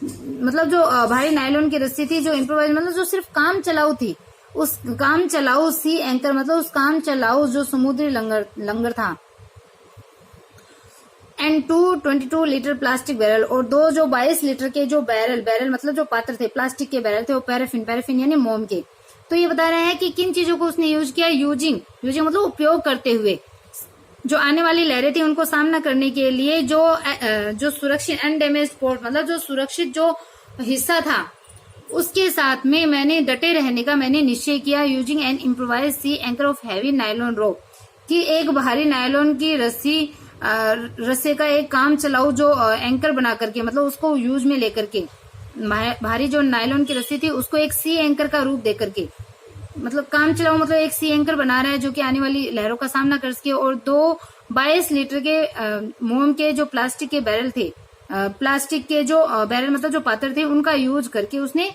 मतलब जो भारी नायलॉन की रस्सी थी, जो इम्प्रोवाइज मतलब जो सिर्फ काम चलाऊ थी, उस काम चलाऊ सी एंकर मतलब उस काम चलाऊ जो समुद्री लंगर था, एंड 22 लीटर प्लास्टिक बैरल, और दो जो 22 लीटर के जो बैरल मतलब जो पात्र थे, प्लास्टिक के बैरल थे, वो पैराफिन यानी मोम के। तो ये बता रहे हैं कि किन चीजों को उसने यूज किया, यूजिंग मतलब उपयोग करते हुए, जो आने वाली लहरें थी उनको सामना करने के लिए, जो सुरक्षित अनडैमेज्ड पोर्ट मतलब जो सुरक्षित जो हिस्सा था, उसके साथ में मैंने डटे रहने का मैंने निश्चय किया। Using an improvise sea anchor of heavy nylon rope, कि एक भारी नायलॉन की रस्से का एक काम चलाऊ जो एंकर बना करके, मतलब उसको यूज में लेकर के, भारी जो नायलॉन की रस्सी थी उसको एक सी एंकर का रूप दे करके, मतलब काम चलाओ मतलब एक सी एंकर बना रहा है जो कि आने वाली लहरों का सामना कर सके, और दो 22 लीटर के मोम के जो प्लास्टिक के बैरल थे, प्लास्टिक के जो बैरल मतलब जो पात्र थे, उनका यूज करके उसने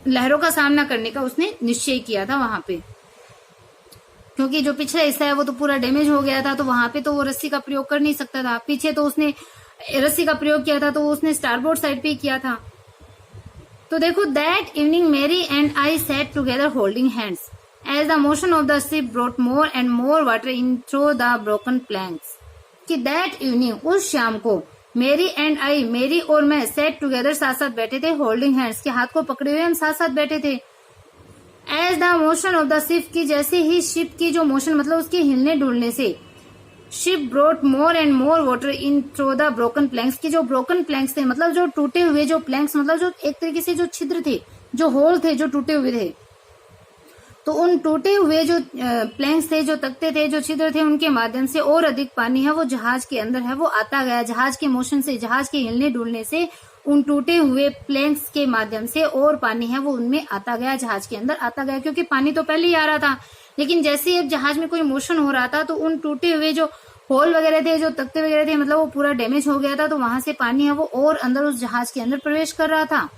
लहरों का सामना करने का उसने निश्चय किया था वहां पे। क्योंकि जो पिछला हिस्सा है वो तो पूरा डैमेज हो गया था, तो वहां पे तो वो रस्सी का प्रयोग कर नहीं सकता था। पीछे तो उसने रस्सी का प्रयोग किया था, तो वो उसने स्टारबोर्ड साइड पे किया था। तो देखो, that evening Mary and I sat together holding hands as the motion of the ship brought more and more water in through the broken planks, कि दैट इवनिंग उस शाम को मेरी एंड आई, मेरी और मैं, सेट टुगेदर साथ साथ बैठे थे, होल्डिंग हैंड्स के हाथ को पकड़े हुए हम साथ साथ बैठे थे। As the motion of the ship, की जैसे ही शिप की जो मोशन मतलब उसके हिलने डुलने से, ship brought more and more water in through the broken planks, की जो ब्रोकन प्लैंक्स थे मतलब जो टूटे हुए जो प्लैंक्स मतलब जो एक तरीके से जो छिद्र थे, जो होल थे, जो टूटे हुए थे, तो उन टूटे हुए जो प्लैंक्स थे, जो तख्ते थे, जो छिद्र थे, उनके माध्यम से और अधिक पानी है वो जहाज के अंदर है वो आता गया। जहाज के मोशन से, जहाज के हिलने डुलने से उन टूटे हुए प्लैंक्स के माध्यम से और पानी है वो उनमें आता गया, जहाज के अंदर आता गया। क्योंकि पानी तो पहले ही आ रहा था, लेकिन जैसे ही अब जहाज में कोई मोशन हो रहा था तो उन टूटे हुए जो होल वगैरह थे, जो तख्ते वगैरह थे, मतलब वो पूरा डैमेज हो गया था, तो वहां से पानी है वो और अंदर उस जहाज के अंदर प्रवेश कर रहा था।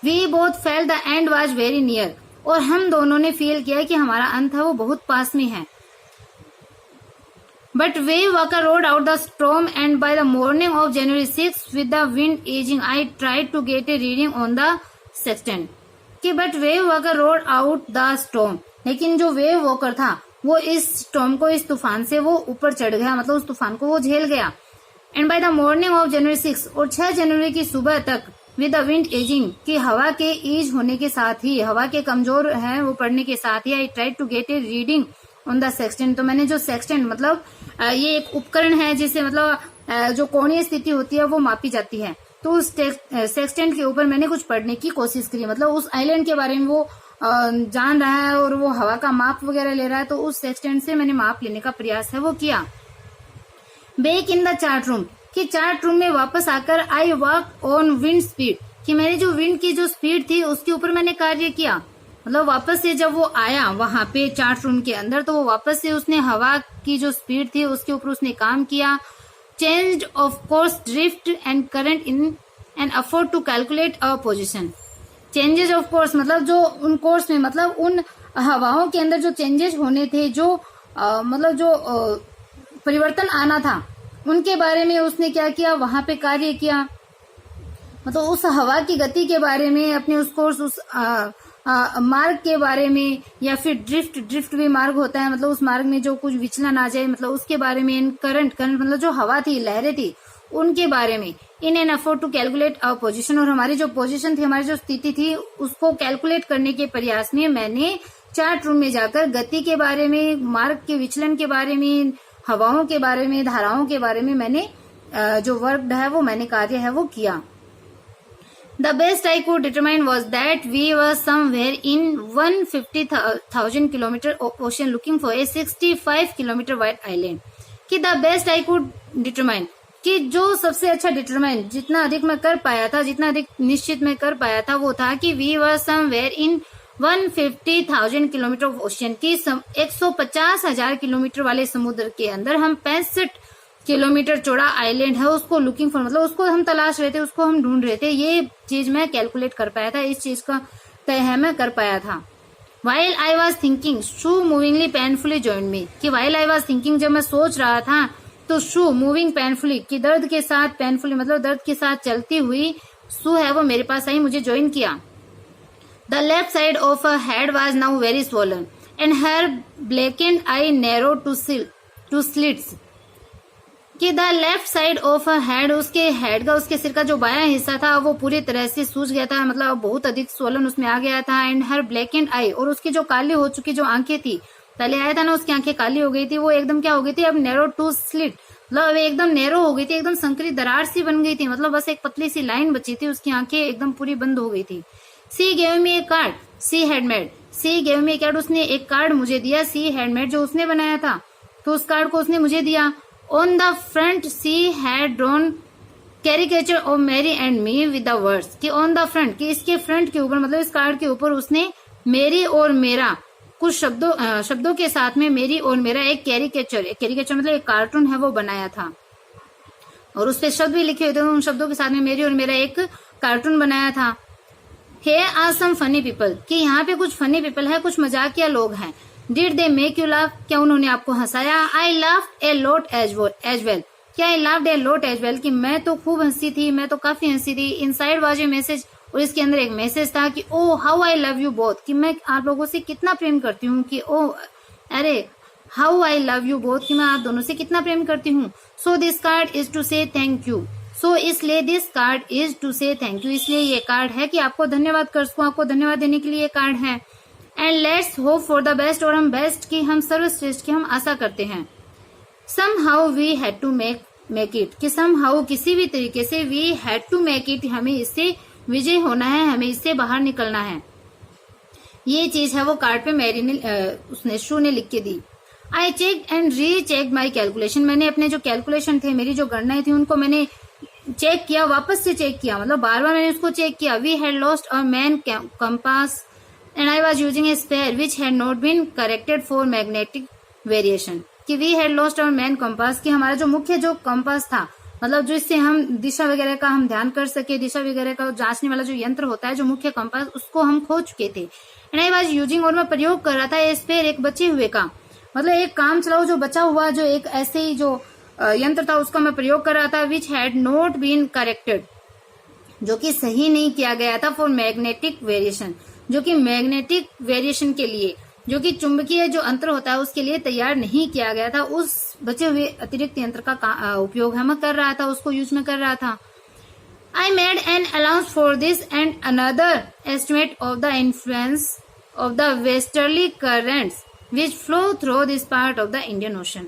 We both felt the end was very near, और हम दोनों ने फील किया कि हमारा अंत है वो बहुत पास में है। But Wave Walker rode out the storm and by the morning of January 6 with the wind easing I tried to get a reading on the sextant, कि but Wave Walker rode out the storm, लेकिन जो वेव वॉकर था वो इस स्टॉर्म को, इस तूफान से वो ऊपर चढ़ गया, मतलब उस तूफान को वो झेल गया। And by the morning of January 6, और 6 जनवरी की सुबह तक, विद द विंड एजिंग, की हवा के ईज होने के साथ ही, हवा के कमजोर है वो पड़ने के साथ ही, I tried to get a reading on the sextant, तो मैंने जो सेक्सटेंट मतलब ये एक उपकरण है जिससे मतलब जो कोणीय स्थिति होती है वो मापी जाती है, तो उस सेक्सटेंट के ऊपर मैंने कुछ पढ़ने की कोशिश करी। मतलब उस आइलैंड के बारे में वो जान रहा है और वो हवा का माप वगैरह ले रहा है, तो उस सेक्सटेंट से मैंने माप लेने का प्रयास है वो किया। Back in the chart room, कि चार्ट रूम में वापस आकर I work on wind speed, कि मेरी जो विंड की जो स्पीड थी उसके ऊपर मैंने कार्य किया। मतलब वापस से जब वो आया वहां पे चार्ट रूम के अंदर, तो वो वापस से उसने हवा की जो स्पीड थी उसके ऊपर उसने काम किया। Changed of course, drift and current in an effort to calculate our position. Changes of course मतलब जो उन कोर्स में, मतलब उन हवाओं के अंदर जो चेंजेस होने थे, जो मतलब जो परिवर्तन आना था, उनके बारे में उसने क्या किया, वहां पे कार्य किया। मतलब उस हवा की गति के बारे में, अपने उस कोर्स, उस मार्ग के बारे में, या फिर ड्रिफ्ट भी मार्ग होता है, मतलब उस मार्ग में जो कुछ विचलन आ जाए, मतलब उसके बारे में। करंट मतलब जो हवा थी, लहरें थी, उनके बारे में। In an effort to calculate our position, और हमारी जो पोजीशन थी, हमारी जो स्थिति थी, उसको कैलकुलेट करने के प्रयास में मैंने चार्ट रूम में जाकर गति के बारे में, मार्ग के विचलन के बारे में, हवाओं के बारे में, धाराओं के बारे में मैंने जो वर्क है वो मैंने कार्य है वो किया। The best I could determine was that we were somewhere in 150,000 kilometer ocean looking for a 65 kilometer wide island. कि the best I could determine, कि जो सबसे अच्छा डिटरमाइन, जितना अधिक मैं कर पाया था, जितना अधिक निश्चित मैं कर पाया था, वो था कि we were somewhere in 150,000 kilometre of ocean, की 150,000 किलोमीटर वाले समुद्र के अंदर हम 65 किलोमीटर चौड़ा आइलैंड है, उसको लुकिंग फॉर, मतलब उसको हम तलाश रहे थे, उसको हम ढूंढ रहे थे। ये चीज मैं कैलकुलेट कर पाया था, इस चीज का तय है मैं कर पाया था। While I was thinking Sue movingly painfully joined me, कि वाइल आई वॉज थिंकिंग, जब मैं सोच रहा था, तो शू मूविंग पेनफुली, कि दर्द के साथ, पेनफुली मतलब दर्द के साथ चलती हुई, शू है वो मेरे पास आई, मुझे ज्वाइन किया। The left side of her head was now very swollen and her blackened eye narrow to slits, कि the left side of head, उसके हेड का, उसके सिर का जो बायां हिस्सा था वो पूरी तरह से सूज गया था, मतलब बहुत अधिक स्वोलन उसमें आ गया था। And her black and I, और उसकी जो काली हो चुकी जो आंखें थी, पहले आया था ना उसकी आंखें काली हो गई थी, वो एकदम क्या हो गई थी अब, नैरो टू स्लिट, मतलब एकदम नैरो हो गई थी, एकदम संकरी दरार सी बन गई थी, मतलब बस एक पतली सी लाइन बची थी, उसकी आंखें एकदम पूरी बंद हो गई थी। She gave me a card she handmade, she gave me a card, उसने एक कार्ड मुझे दिया, सी हैडमेड जो उसने बनाया था, तो उस कार्ड को उसने मुझे दिया। On the front, she had drawn caricature of Mary and me with the words, कि on the front, कि इसके फ्रंट के ऊपर, मतलब इस कार्ड के ऊपर उसने मेरी और मेरा कुछ शब्दों के साथ में मेरी और मेरा एक कैरिकेचर मतलब एक कार्टून है वो बनाया था, और उस पे शब्द भी लिखे हुए थे, उन शब्दों के साथ में मेरी और मेरा एक कार्टून बनाया था। Here are some funny people, कि यहाँ पे कुछ फनी पीपल है, कुछ मजाकिया लोग हैं। Did they make you laugh, क्या उन्होंने आपको हंसाया? I laughed a lot as well, क्या I laughed a lot as well, कि मैं तो खूब हंसी थी, मैं तो काफी हंसी थी। Inside was a message, और इसके अंदर एक मैसेज था कि oh how I love you both, कि मैं आप लोगों से कितना प्रेम करती हूँ, कि oh अरे how I love you both, कि मैं आप दोनों से कितना प्रेम करती हूँ। So this card is to say thank you, so इसलिए this card is to say thank you, इसलिए ये कार्ड है कि आपको धन्यवाद कर सकूं, आपको धन्यवाद देने के लिए ये कार्ड है। And let's hope for the best, और हम बेस्ट की, हम सर्वश्रेष्ठ की हम आशा करते हैं। Somehow we had to make it, कि सम हाउ किसी भी तरीके से, we had to make it, हमें इससे विजय होना है, हमें इससे बाहर निकलना है। ये चीज है वो कार्ड पे मैरी ने उसने शू ने लिख के दी। I check and re check my calculation, मैंने अपने जो कैलकुलेशन थे, मेरी जो गणनाएं थी, उनको मैंने चेक किया, वापस से चेक किया, मतलब बार बार मैंने उसको चेक किया। We had lost a main compass and I was using a spare which had not been corrected for magnetic variation, कि we had lost our main compass, कि हमारा जो मुख्य जो कंपास था, मतलब जो इससे हम दिशा वगैरह का हम ध्यान कर सके, दिशा वगैरह का जांचने वाला जो यंत्र होता है, जो मुख्य कंपास, उसको हम खो चुके थे। And I was using, और मैं प्रयोग कर रहा था a spare, एक बचे हुए का, मतलब एक काम चलाओ जो बचा हुआ जो एक ऐसे ही जो यंत्र था, उसका मैं प्रयोग कर रहा था। which had not been corrected, जो कि सही नहीं किया गया था, for magnetic variation, जो कि मैग्नेटिक वेरिएशन के लिए, जो कि चुंबकीय जो अंतर होता है उसके लिए तैयार नहीं किया गया था, उस बचे हुए अतिरिक्त यंत्र का उपयोग हम कर रहा था, उसको यूज में कर रहा था। I made an allowance for this and another estimate of the influence of the westerly currents which flow through this part of the Indian Ocean,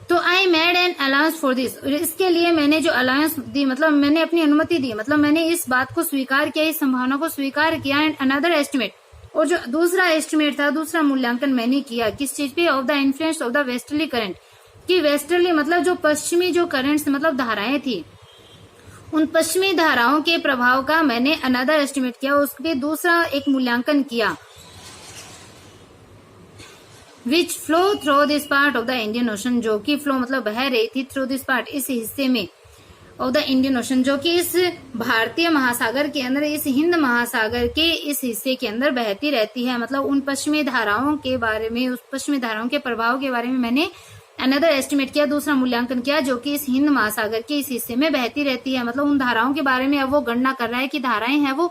तो I made an allowance for this, इसके लिए मैंने जो अलाउंस दी, मतलब मैंने अपनी अनुमति दी, मतलब मैंने इस बात को स्वीकार किया, इस संभावना को स्वीकार किया। एंड अनदर एस्टिमेट, और जो दूसरा एस्टिमेट था, दूसरा मूल्यांकन मैंने किया, किस चीज पे? Of the influence of the westerly current, कि वेस्टर्ली मतलब जो पश्चिमी जो करंट्स मतलब धाराएं थी, उन पश्चिमी धाराओं के प्रभाव का मैंने अनदर एस्टिमेट किया, उसके दूसरा एक मूल्यांकन किया। विच flow through this part of the Indian ocean, जो कि फ्लो मतलब बह रही थी, थ्रू दिस पार्ट इस हिस्से में, ऑफ द इंडियन ओशन, जो कि इस भारतीय महासागर के अंदर, इस हिंद महासागर के इस हिस्से के अंदर बहती रहती है। मतलब उन पश्चिमी धाराओं के बारे में, उस पश्चिमी धाराओं के प्रभाव के बारे में मैंने अनदर एस्टिमेट किया, दूसरा मूल्यांकन किया, जो कि इस हिंद महासागर के इस हिस्से में बहती रहती है। मतलब उन धाराओं के बारे में अब वो गणना कर रहा है कि धाराएं हैं वो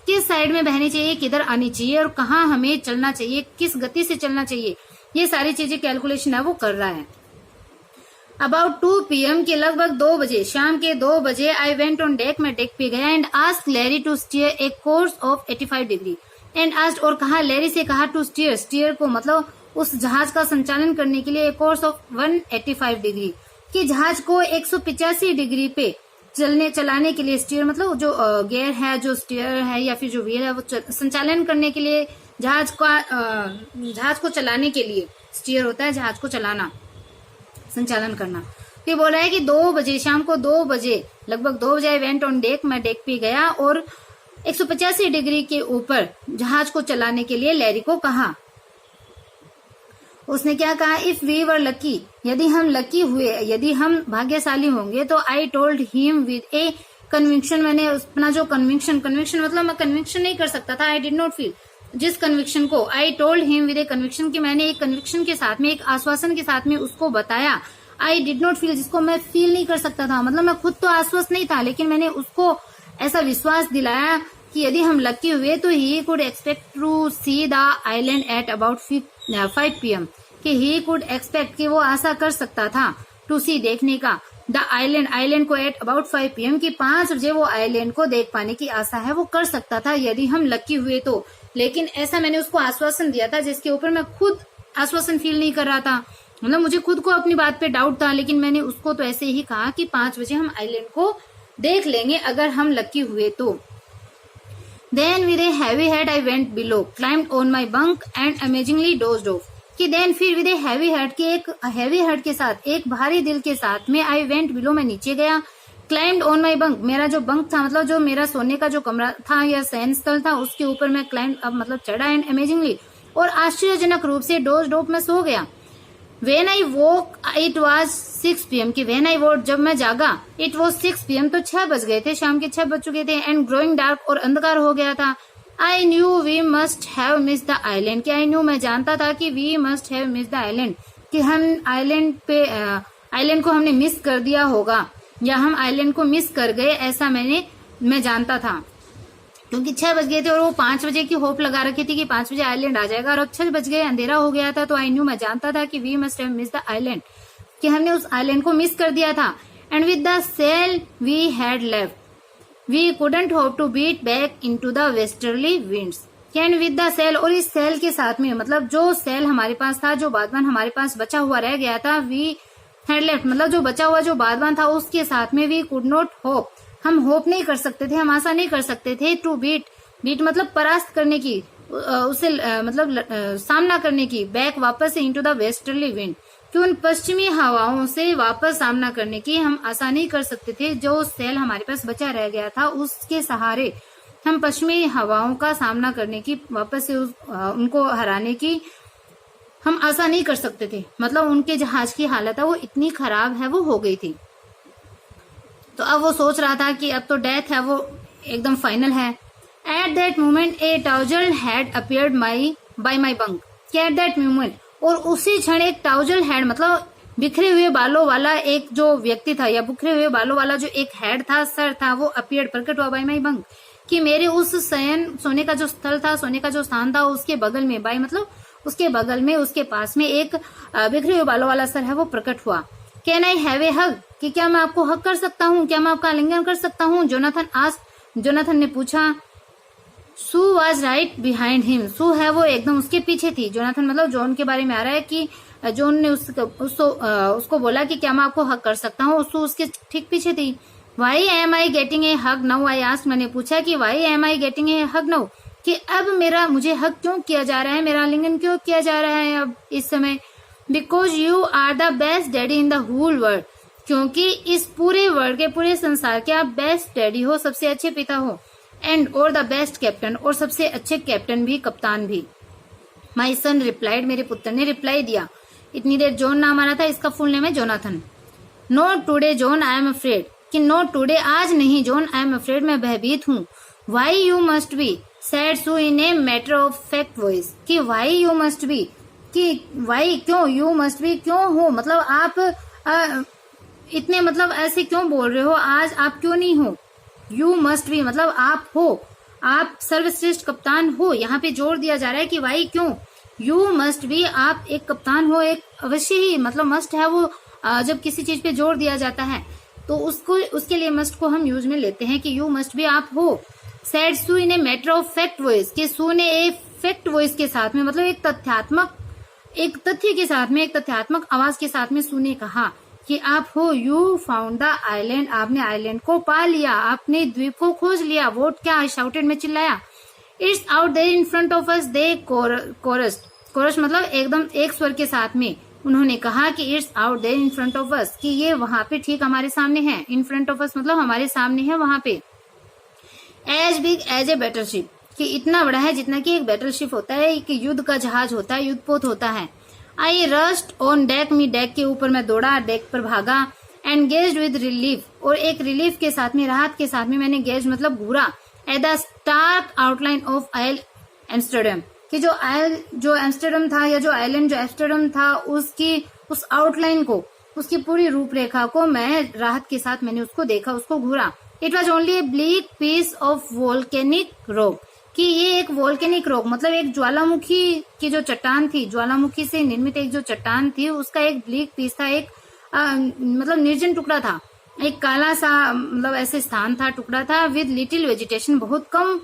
किस साइड में बहनी चाहिए, किधर आनी चाहिए, और कहाँ हमें चलना चाहिए, किस गति से चलना चाहिए, ये सारी चीजें कैलकुलेशन है वो कर रहा है। अबाउट 2 PM के लगभग 2 बजे, शाम के 2 बजे, आई वेंट ऑन डेक, मैं डेक पे गया, and asked Larry to steer a course of 85 degree, and asked, और कहा, लैरी से कहा, टू स्टीयर, स्टीयर को मतलब उस जहाज का संचालन करने के लिए, ए कोर्स ऑफ 185 डिग्री, कि जहाज को 185 डिग्री पे चलाने के लिए, स्टीयर मतलब जो गियर है, जो स्टीयर है या फिर जो व्हील है, वो संचालन करने के लिए, जहाज को चलाने के लिए स्टीयर होता है, जहाज को चलाना, संचालन करना। तो ये बोल रहा है कि 2 बजे, शाम को 2 बजे, लगभग 2 बजे, आई वेंट ऑन डेक, मैं डेक पे गया और 185 डिग्री के ऊपर जहाज को चलाने के लिए लैरी को कहा। उसने क्या कहा? इफ वी वर लकी, यदि हम लकी हुए, यदि हम भाग्यशाली होंगे, तो I told him with A conviction, मैंने अपना जो कन्विक्शन मतलब मैं कन्विक्शन नहीं कर सकता था, आई डिड नॉट फील, जिस कन्विक्शन को, I told him with A conviction, कि मैंने एक कन्विक्शन के साथ में, एक आश्वासन के साथ में उसको बताया, आई डिड नॉट फील, जिसको मैं फील नहीं कर सकता था, मतलब मैं खुद तो आश्वस्त नहीं था, लेकिन मैंने उसको ऐसा विश्वास दिलाया कि यदि हम लकी हुए तो ही could expect to see the island at about 5 PM, कि ही कुड एक्सपेक्ट, कि वो आशा कर सकता था, टू सी देखने का, द आइलैंड को एट अबाउट 5 PM, कि 5 बजे वो आइलैंड को देख पाने की आशा है, वो कर सकता था यदि हम लकी हुए तो। लेकिन ऐसा मैंने उसको आश्वासन दिया था जिसके ऊपर मैं खुद आश्वासन फील नहीं कर रहा था, मतलब मुझे खुद को अपनी बात पे डाउट था, लेकिन मैंने उसको तो ऐसे ही कहा कि 5 बजे हम आइलैंड को देख लेंगे अगर हम लकी हुए तो। Then with a heavy head I went below, climbed on my bunk and amazingly dozed off. कि then फिर with a heavy head, कि एक heavy head के साथ, एक भारी दिल के साथ में, I went below, मैं नीचे गया, climbed on my bunk, मेरा जो बंक था, मतलब जो मेरा सोने का जो कमरा था या शयन स्थल था, उसके ऊपर मैं climbed, अब मतलब चढ़ा, and amazingly, और आश्चर्यजनक रूप से dozed off, मैं सो गया। When I woke it was 6 PM, कि when I woke, जब मैं जागा, it was 6 PM, तो 6 बज गए थे, शाम के 6 बज चुके थे, and growing dark, और अंधकार हो गया था। I knew we must have missed the island, कि I knew, मैं जानता था कि we must have missed the island, कि हम आइलैंड को हमने मिस कर दिया होगा, या हम आइलैंड को मिस कर गए, ऐसा मैं जानता था, क्योंकि 6 बज गए थे और वो 5 बजे की होप लगा रखी थी कि 5 बजे आइलैंड आ जाएगा, और अब 6 बज गए, अंधेरा हो गया था, तो आई न्यू, मैं जानता था कि we must have miss the island, कि हमने उस आइलैंड को मिस कर दिया था। And with the sail we had left we couldn't hope to beat back into the westerly winds, and with the sail, और इस सेल के साथ में, मतलब जो सेल हमारे पास था, जो बादबान हमारे पास बचा हुआ रह गया था, वी हैड लेफ्ट, मतलब जो बचा हुआ जो बादबान था, उसके साथ में वी कुड नॉट होप, हम होप नहीं कर सकते थे, हम आशा नहीं कर सकते थे, टू बीट मतलब परास्त करने की, उसे मतलब सामना करने की, बैक वापस से, इनटू द वेस्टर्ली विंड, कि उन पश्चिमी हवाओं से वापस सामना करने की हम आशा नहीं कर सकते थे। जो सेल हमारे पास बचा रह गया था, उसके सहारे हम पश्चिमी हवाओं का सामना करने की, वापस से उनको हराने की हम आशा नहीं कर सकते थे, मतलब उनके जहाज की हालत है वो इतनी खराब है, वो हो गई थी। तो अब वो सोच रहा था कि अब तो डेथ है, वो एकदम फाइनल है। At that moment a tousle had appeared by my bunk, at that moment, और उसी क्षण एक टाउजल हैड, मतलब बिखरे हुए बालों वाला एक जो व्यक्ति था, या बिखरे हुए बालों वाला जो एक हेड था, सर था, वो अपियर्ड, प्रकट हुआ, बाय माई बंक, कि मेरे उस सोने का जो स्थल था, सोने का जो स्थान था, उसके बगल में, बाय मतलब उसके बगल में, उसके पास में एक बिखरे हुए बालों वाला सर है, वो प्रकट हुआ। कैन आई हैव ए हग, कि क्या मैं आपको हक कर सकता हूँ, क्या मैं आपका आलिंगन कर सकता हूँ? जोनाथन ने पूछा। सू वॉज राइट बिहाइंड हिम, सू है वो एकदम उसके पीछे थी। जोनाथन मतलब जॉन के बारे में आ रहा है कि जॉन ने उसको बोला कि क्या मैं आपको हक कर सकता हूँ, सू उसके ठीक पीछे थी। Why am I getting a hug now, I asked, मैंने पूछा कि why am I getting a hug now, कि अब मुझे हक क्यों किया जा रहा है, मेरा आलिंगन क्यों किया जा रहा है अब इस समय? Because you are the best daddy in the whole world, क्योंकि इस पूरे वर्ल्ड के, पूरे संसार के आप बेस्ट डैडी हो, सबसे अच्छे पिता हो। एंड और द बेस्ट कैप्टन, और सबसे अच्छे कैप्टन भी, कप्तान भी। माई सन रिप्लाइड, मेरे पुत्र ने रिप्लाई दिया। इतनी देर जॉन नाम आ रहा था, इसका फुल नेम है Jonathan. Not today John, I am afraid, कि नॉट टुडे, आज नहीं जॉन, आई एम अफ्रेड, मैं भयभीत हूँ। Why you must be, said Sue in a matter of fact voice, कि वाई यू मस्ट बी, कि वाई क्यों, यू मस्ट बी क्यों हो, मतलब आप इतने मतलब ऐसे क्यों बोल रहे हो, आज आप क्यों नहीं हो। यू मस्ट बी मतलब आप हो, आप सर्वश्रेष्ठ कप्तान हो। यहाँ पे जोर दिया जा रहा है कि वाई क्यों, यू मस्ट बी, आप एक कप्तान हो, एक अवश्य ही, मतलब मस्ट है वो, जब किसी चीज पे जोर दिया जाता है तो उसके लिए मस्ट को हम यूज में लेते हैं कि यू मस्ट बी, आप हो। Said Sue in a matter of fact voice, कि सू ने एक फैक्ट वॉइस के साथ में, मतलब एक तथ्य के साथ में, एक तथ्यात्मक आवाज के साथ में सू ने कहा कि आप हो, यू फाउंड द आइलैंड, आपने आइलैंड को पा लिया, आपने द्वीप को खोज लिया। वोट क्या, आई शाउटेड, मैं चिल्लाया। It's out there in front of us, they chorus, chorus मतलब एकदम एक स्वर के साथ में उन्होंने कहा कि it's out there in front of us, कि ये वहां पे ठीक हमारे सामने है। इन फ्रंट ऑफ अस मतलब हमारे सामने है वहां पे। As big as a battleship, कि इतना बड़ा है जितना कि एक बैटलशिप होता है, कि युद्ध का जहाज होता है, युद्धपोत होता है। आई रस्ट ऑन डेक, मी डेक के ऊपर मैं दौड़ा, डेक पर भागा। एंड गेज्ड विद रिलीफ, और एक रिलीफ के साथ में, राहत के साथ में मैंने गेज मतलब घूरा। At the stark outline of Isle Amsterdam, कि जो एम्स्टरडम था, या जो आइलैंड जो एम्स्टरडम था, उसकी उस आउटलाइन को, उसकी पूरी रूपरेखा को मैं राहत के साथ मैंने उसको देखा, उसको घूरा। It was only a bleak piece of volcanic rock, कि ये एक वोल्केनिक रॉक मतलब एक ज्वालामुखी की जो चट्टान थी, ज्वालामुखी से निर्मित एक जो चट्टान थी, उसका एक ब्लीक पीस था, एक मतलब निर्जन टुकड़ा था, एक काला सा मतलब ऐसे स्थान था, टुकड़ा था। विद लिटिल वेजिटेशन, बहुत कम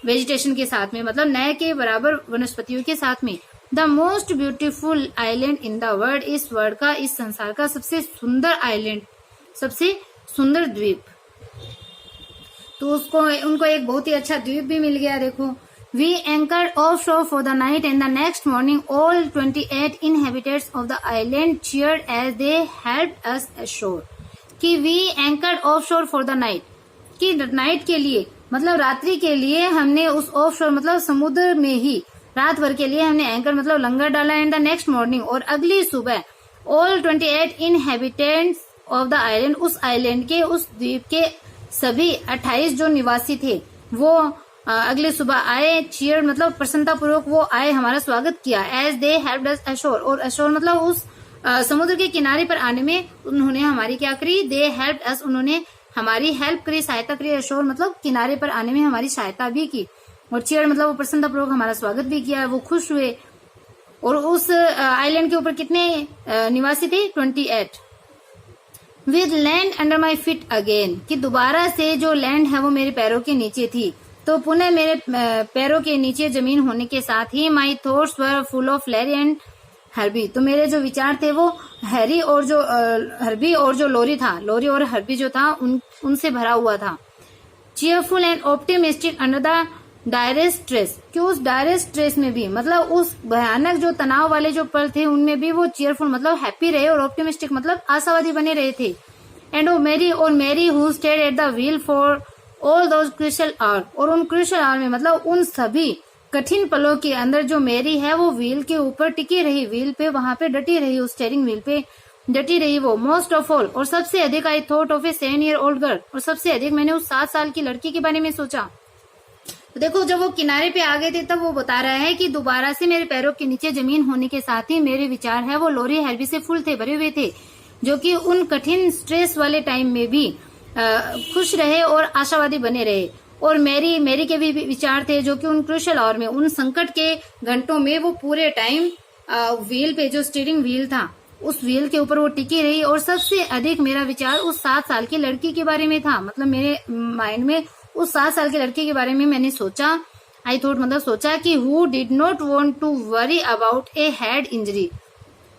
वेजिटेशन के साथ में, मतलब नए के बराबर वनस्पतियों के साथ में। The most beautiful island in the world, इस वर्ल्ड का, इस संसार का सबसे सुंदर आइलैंड, सबसे सुंदर द्वीप। तो उनको एक बहुत ही अच्छा द्वीप भी मिल गया। देखो, we anchored off shore for the night and the next morning all 28 inhabitants of the island cheered as they helped us ashore, कि we anchored off shore for the night, कि नाइट के लिए मतलब रात्रि के लिए हमने उस ऑफ शोर मतलब समुद्र में ही रात भर के लिए हमने एंकर मतलब लंगर डाला। एंड द नेक्स्ट मॉर्निंग, और अगली सुबह, all 28 inhabitants of the island, उस आइलैंड के, उस द्वीप के सभी 28 जो निवासी थे वो अगले सुबह आए। चीयर मतलब प्रसन्नता पूर्वक वो आए, हमारा स्वागत किया। As they helped us ashore, और ashore मतलब उस समुद्र के किनारे पर आने में उन्होंने हमारी क्या करी, दे हेल्प्ड अस, उन्होंने हमारी हेल्प करी, सहायता करी। ashore मतलब किनारे पर आने में हमारी सहायता भी की। और चीयर मतलब वो प्रसन्नता पूर्वक हमारा स्वागत भी किया, वो खुश हुए। और उस आइलैंड के ऊपर कितने निवासी थे, 28। With land under my feet again, कि दोबारा से जो लैंड है वो मेरे पैरों के नीचे थी, तो पुनः मेरे पैरों के नीचे जमीन होने के साथ ही my thoughts were full of Larry and Herbie, तो मेरे जो विचार थे वो हैरी और जो हर्बी और जो लोरी था, लोरी और हर्बी जो था उनसे भरा हुआ था। Cheerful and optimistic under the direst stress, कि उस डायरेस्ट स्ट्रेस में भी मतलब उस भयानक जो तनाव वाले जो पल थे उनमें भी वो चीयरफुल मतलब हैप्पी रहे, और ऑप्टिमिस्टिक मतलब आशावादी बने रहे थे। And Mary who stayed at the wheel for all those crucial hour, और उन क्रूशियल आवर में मतलब उन सभी कठिन पलों के अंदर जो मेरी है वो व्हील के ऊपर टिकी रही, व्हील पे वहां पे डटी रही, उस स्टीयरिंग व्हील पे डटी रही वो। मोस्ट ऑफ ऑल, और सबसे अधिक, I thought of A 7-year-old girl, और सबसे अधिक मैंने उस 7 साल की लड़की के बारे में सोचा। तो देखो, जब वो किनारे पे आ गए थे तब वो बता रहा है कि दोबारा से मेरे पैरों के नीचे जमीन होने के साथ ही मेरे विचार है वो लोरी हर्बी से फुल थे, भरे हुए थे, जो कि उन कठिन स्ट्रेस वाले टाइम में भी खुश रहे और आशावादी बने रहे। और मेरी के भी विचार थे जो कि उन क्रूशियल आवर में, उन संकट के घंटों में वो पूरे टाइम व्हील पे, जो स्टीयरिंग व्हील था, उस व्हील के ऊपर वो टिकी रही। और सबसे अधिक मेरा विचार उस 7 साल की लड़की के बारे में था, मतलब मेरे माइंड में उस 7 साल की लड़की के बारे में मैंने सोचा। आई थॉट मतलब सोचा कि who did not want to worry about a head injury,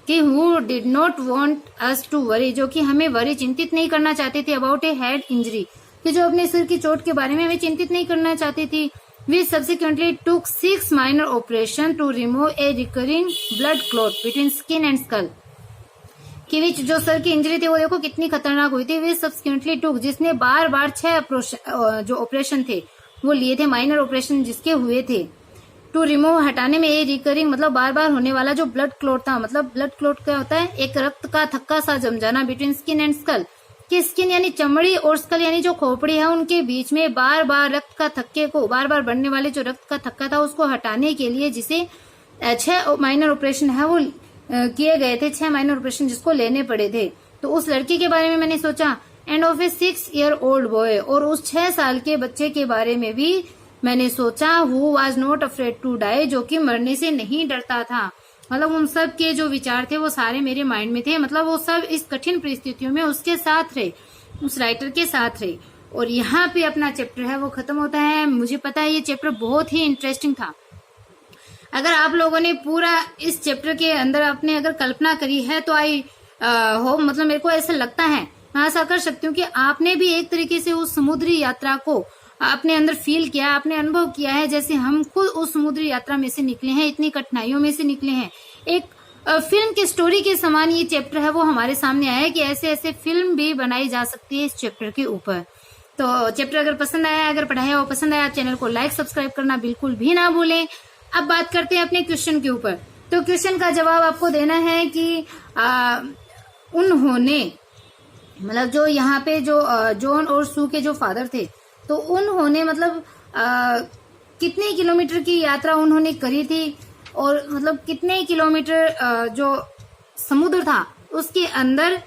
कि who did not want us to worry, जो कि हमें वरी चिंतित नहीं करना चाहती थी, अबाउट ए हेड इंजरी, कि जो अपने सिर की चोट के बारे में हमें चिंतित नहीं करना चाहती थी। We subsequently took 6 minor operation to remove a recurring blood clot between skin and skull, कि जो सर की इंजरी थी वो देखो कितनी खतरनाक हुई थी। वी सब्सिक्वेंटली टुक, जिसने बार 6 जो ऑपरेशन थे वो लिए थे, माइनर ऑपरेशन जिसके हुए थे, टू रिमूव हटाने में, ए रिकरिंग मतलब बार बार होने वाला जो ब्लड क्लॉट था, मतलब ब्लड क्लॉट क्या होता है, एक रक्त का थक्का सा जम जाना बिटवीन स्किन एंड स्कल, कि स्किन यानी चमड़ी और स्कल यानी जो खोपड़ी है उनके बीच में बार बार रक्त का थक्के को, बार बार बढ़ने वाले जो रक्त का थक्का था उसको हटाने के लिए, जिसे 6 माइनर ऑपरेशन है वो किए गए थे, 6 माइनर ऑपरेशन जिसको लेने पड़े थे। तो उस लड़की के बारे में मैंने सोचा। End of A 6-year-old boy, और उस 6 साल के बच्चे के बारे में भी मैंने सोचा। Who was not afraid to die, जो कि मरने से नहीं डरता था। मतलब उन सब के जो विचार थे वो सारे मेरे माइंड में थे, मतलब वो सब इस कठिन परिस्थितियों में उसके साथ रहे, उस राइटर के साथ रहे। और यहाँ पे अपना चैप्टर है वो खत्म होता है। मुझे पता है ये चैप्टर बहुत ही इंटरेस्टिंग था। अगर आप लोगों ने पूरा इस चैप्टर के अंदर अपने अगर कल्पना करी है तो आई हो, मतलब मेरे को ऐसा लगता है, मैं आशा कर सकती हूँ कि आपने भी एक तरीके से उस समुद्री यात्रा को अपने अंदर फील किया, आपने अनुभव किया है, जैसे हम खुद उस समुद्री यात्रा में से निकले हैं, इतनी कठिनाइयों में से निकले हैं। एक फिल्म की स्टोरी के समान ये चैप्टर है वो हमारे सामने आया है कि ऐसे ऐसे फिल्म भी बनाई जा सकती है इस चैप्टर के ऊपर। तो चैप्टर अगर पसंद आया, अगर पढ़ाया वो पसंद आया, चैनल को लाइक सब्सक्राइब करना बिल्कुल भी ना भूलें। अब बात करते हैं अपने क्वेश्चन के ऊपर। तो क्वेश्चन का जवाब आपको देना है कि उन्होंने, मतलब जो यहाँ पे जो जॉन और सू के जो फादर थे, तो उन्होंने मतलब कितने किलोमीटर की यात्रा उन्होंने करी थी, और मतलब कितने किलोमीटर जो समुद्र था उसके अंदर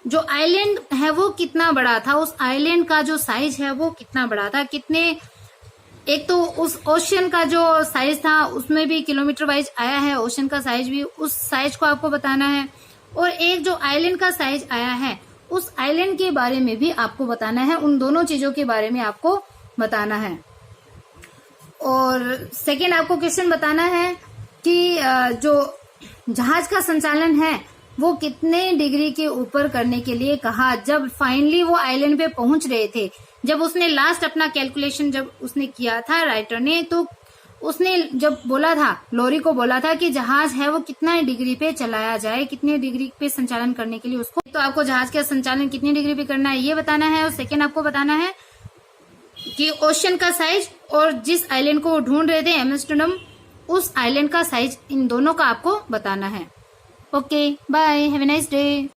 जो आइलैंड है वो कितना बड़ा था, उस आइलैंड का जो साइज है वो कितना बड़ा था, कितने, एक तो उस ओशन का जो साइज था उसमें भी किलोमीटर वाइज आया है, ओशन का साइज भी, उस साइज को आपको बताना है, और एक जो आइलैंड का साइज आया है उस आइलैंड के बारे में भी आपको बताना है। उन दोनों चीजों के बारे में आपको बताना है। और सेकेंड आपको क्वेश्चन बताना है कि जो जहाज का संचालन है वो कितने डिग्री के ऊपर करने के लिए कहा, जब फाइनली वो आइलैंड पे पहुंच रहे थे, जब उसने लास्ट अपना कैलकुलेशन जब उसने किया था राइटर ने, तो उसने जब बोला था, लोरी को बोला था कि जहाज है वो कितना डिग्री पे चलाया जाए, कितने डिग्री पे संचालन करने के लिए उसको, तो आपको जहाज का संचालन कितनी डिग्री पे करना है ये बताना है। और सेकेंड आपको बताना है कि ओशन का साइज और जिस आइलैंड को वो ढूंढ रहे थे एम्स्टर्डम, उस आइलैंड का साइज, इन दोनों का आपको बताना है। Okay, bye, have a nice day.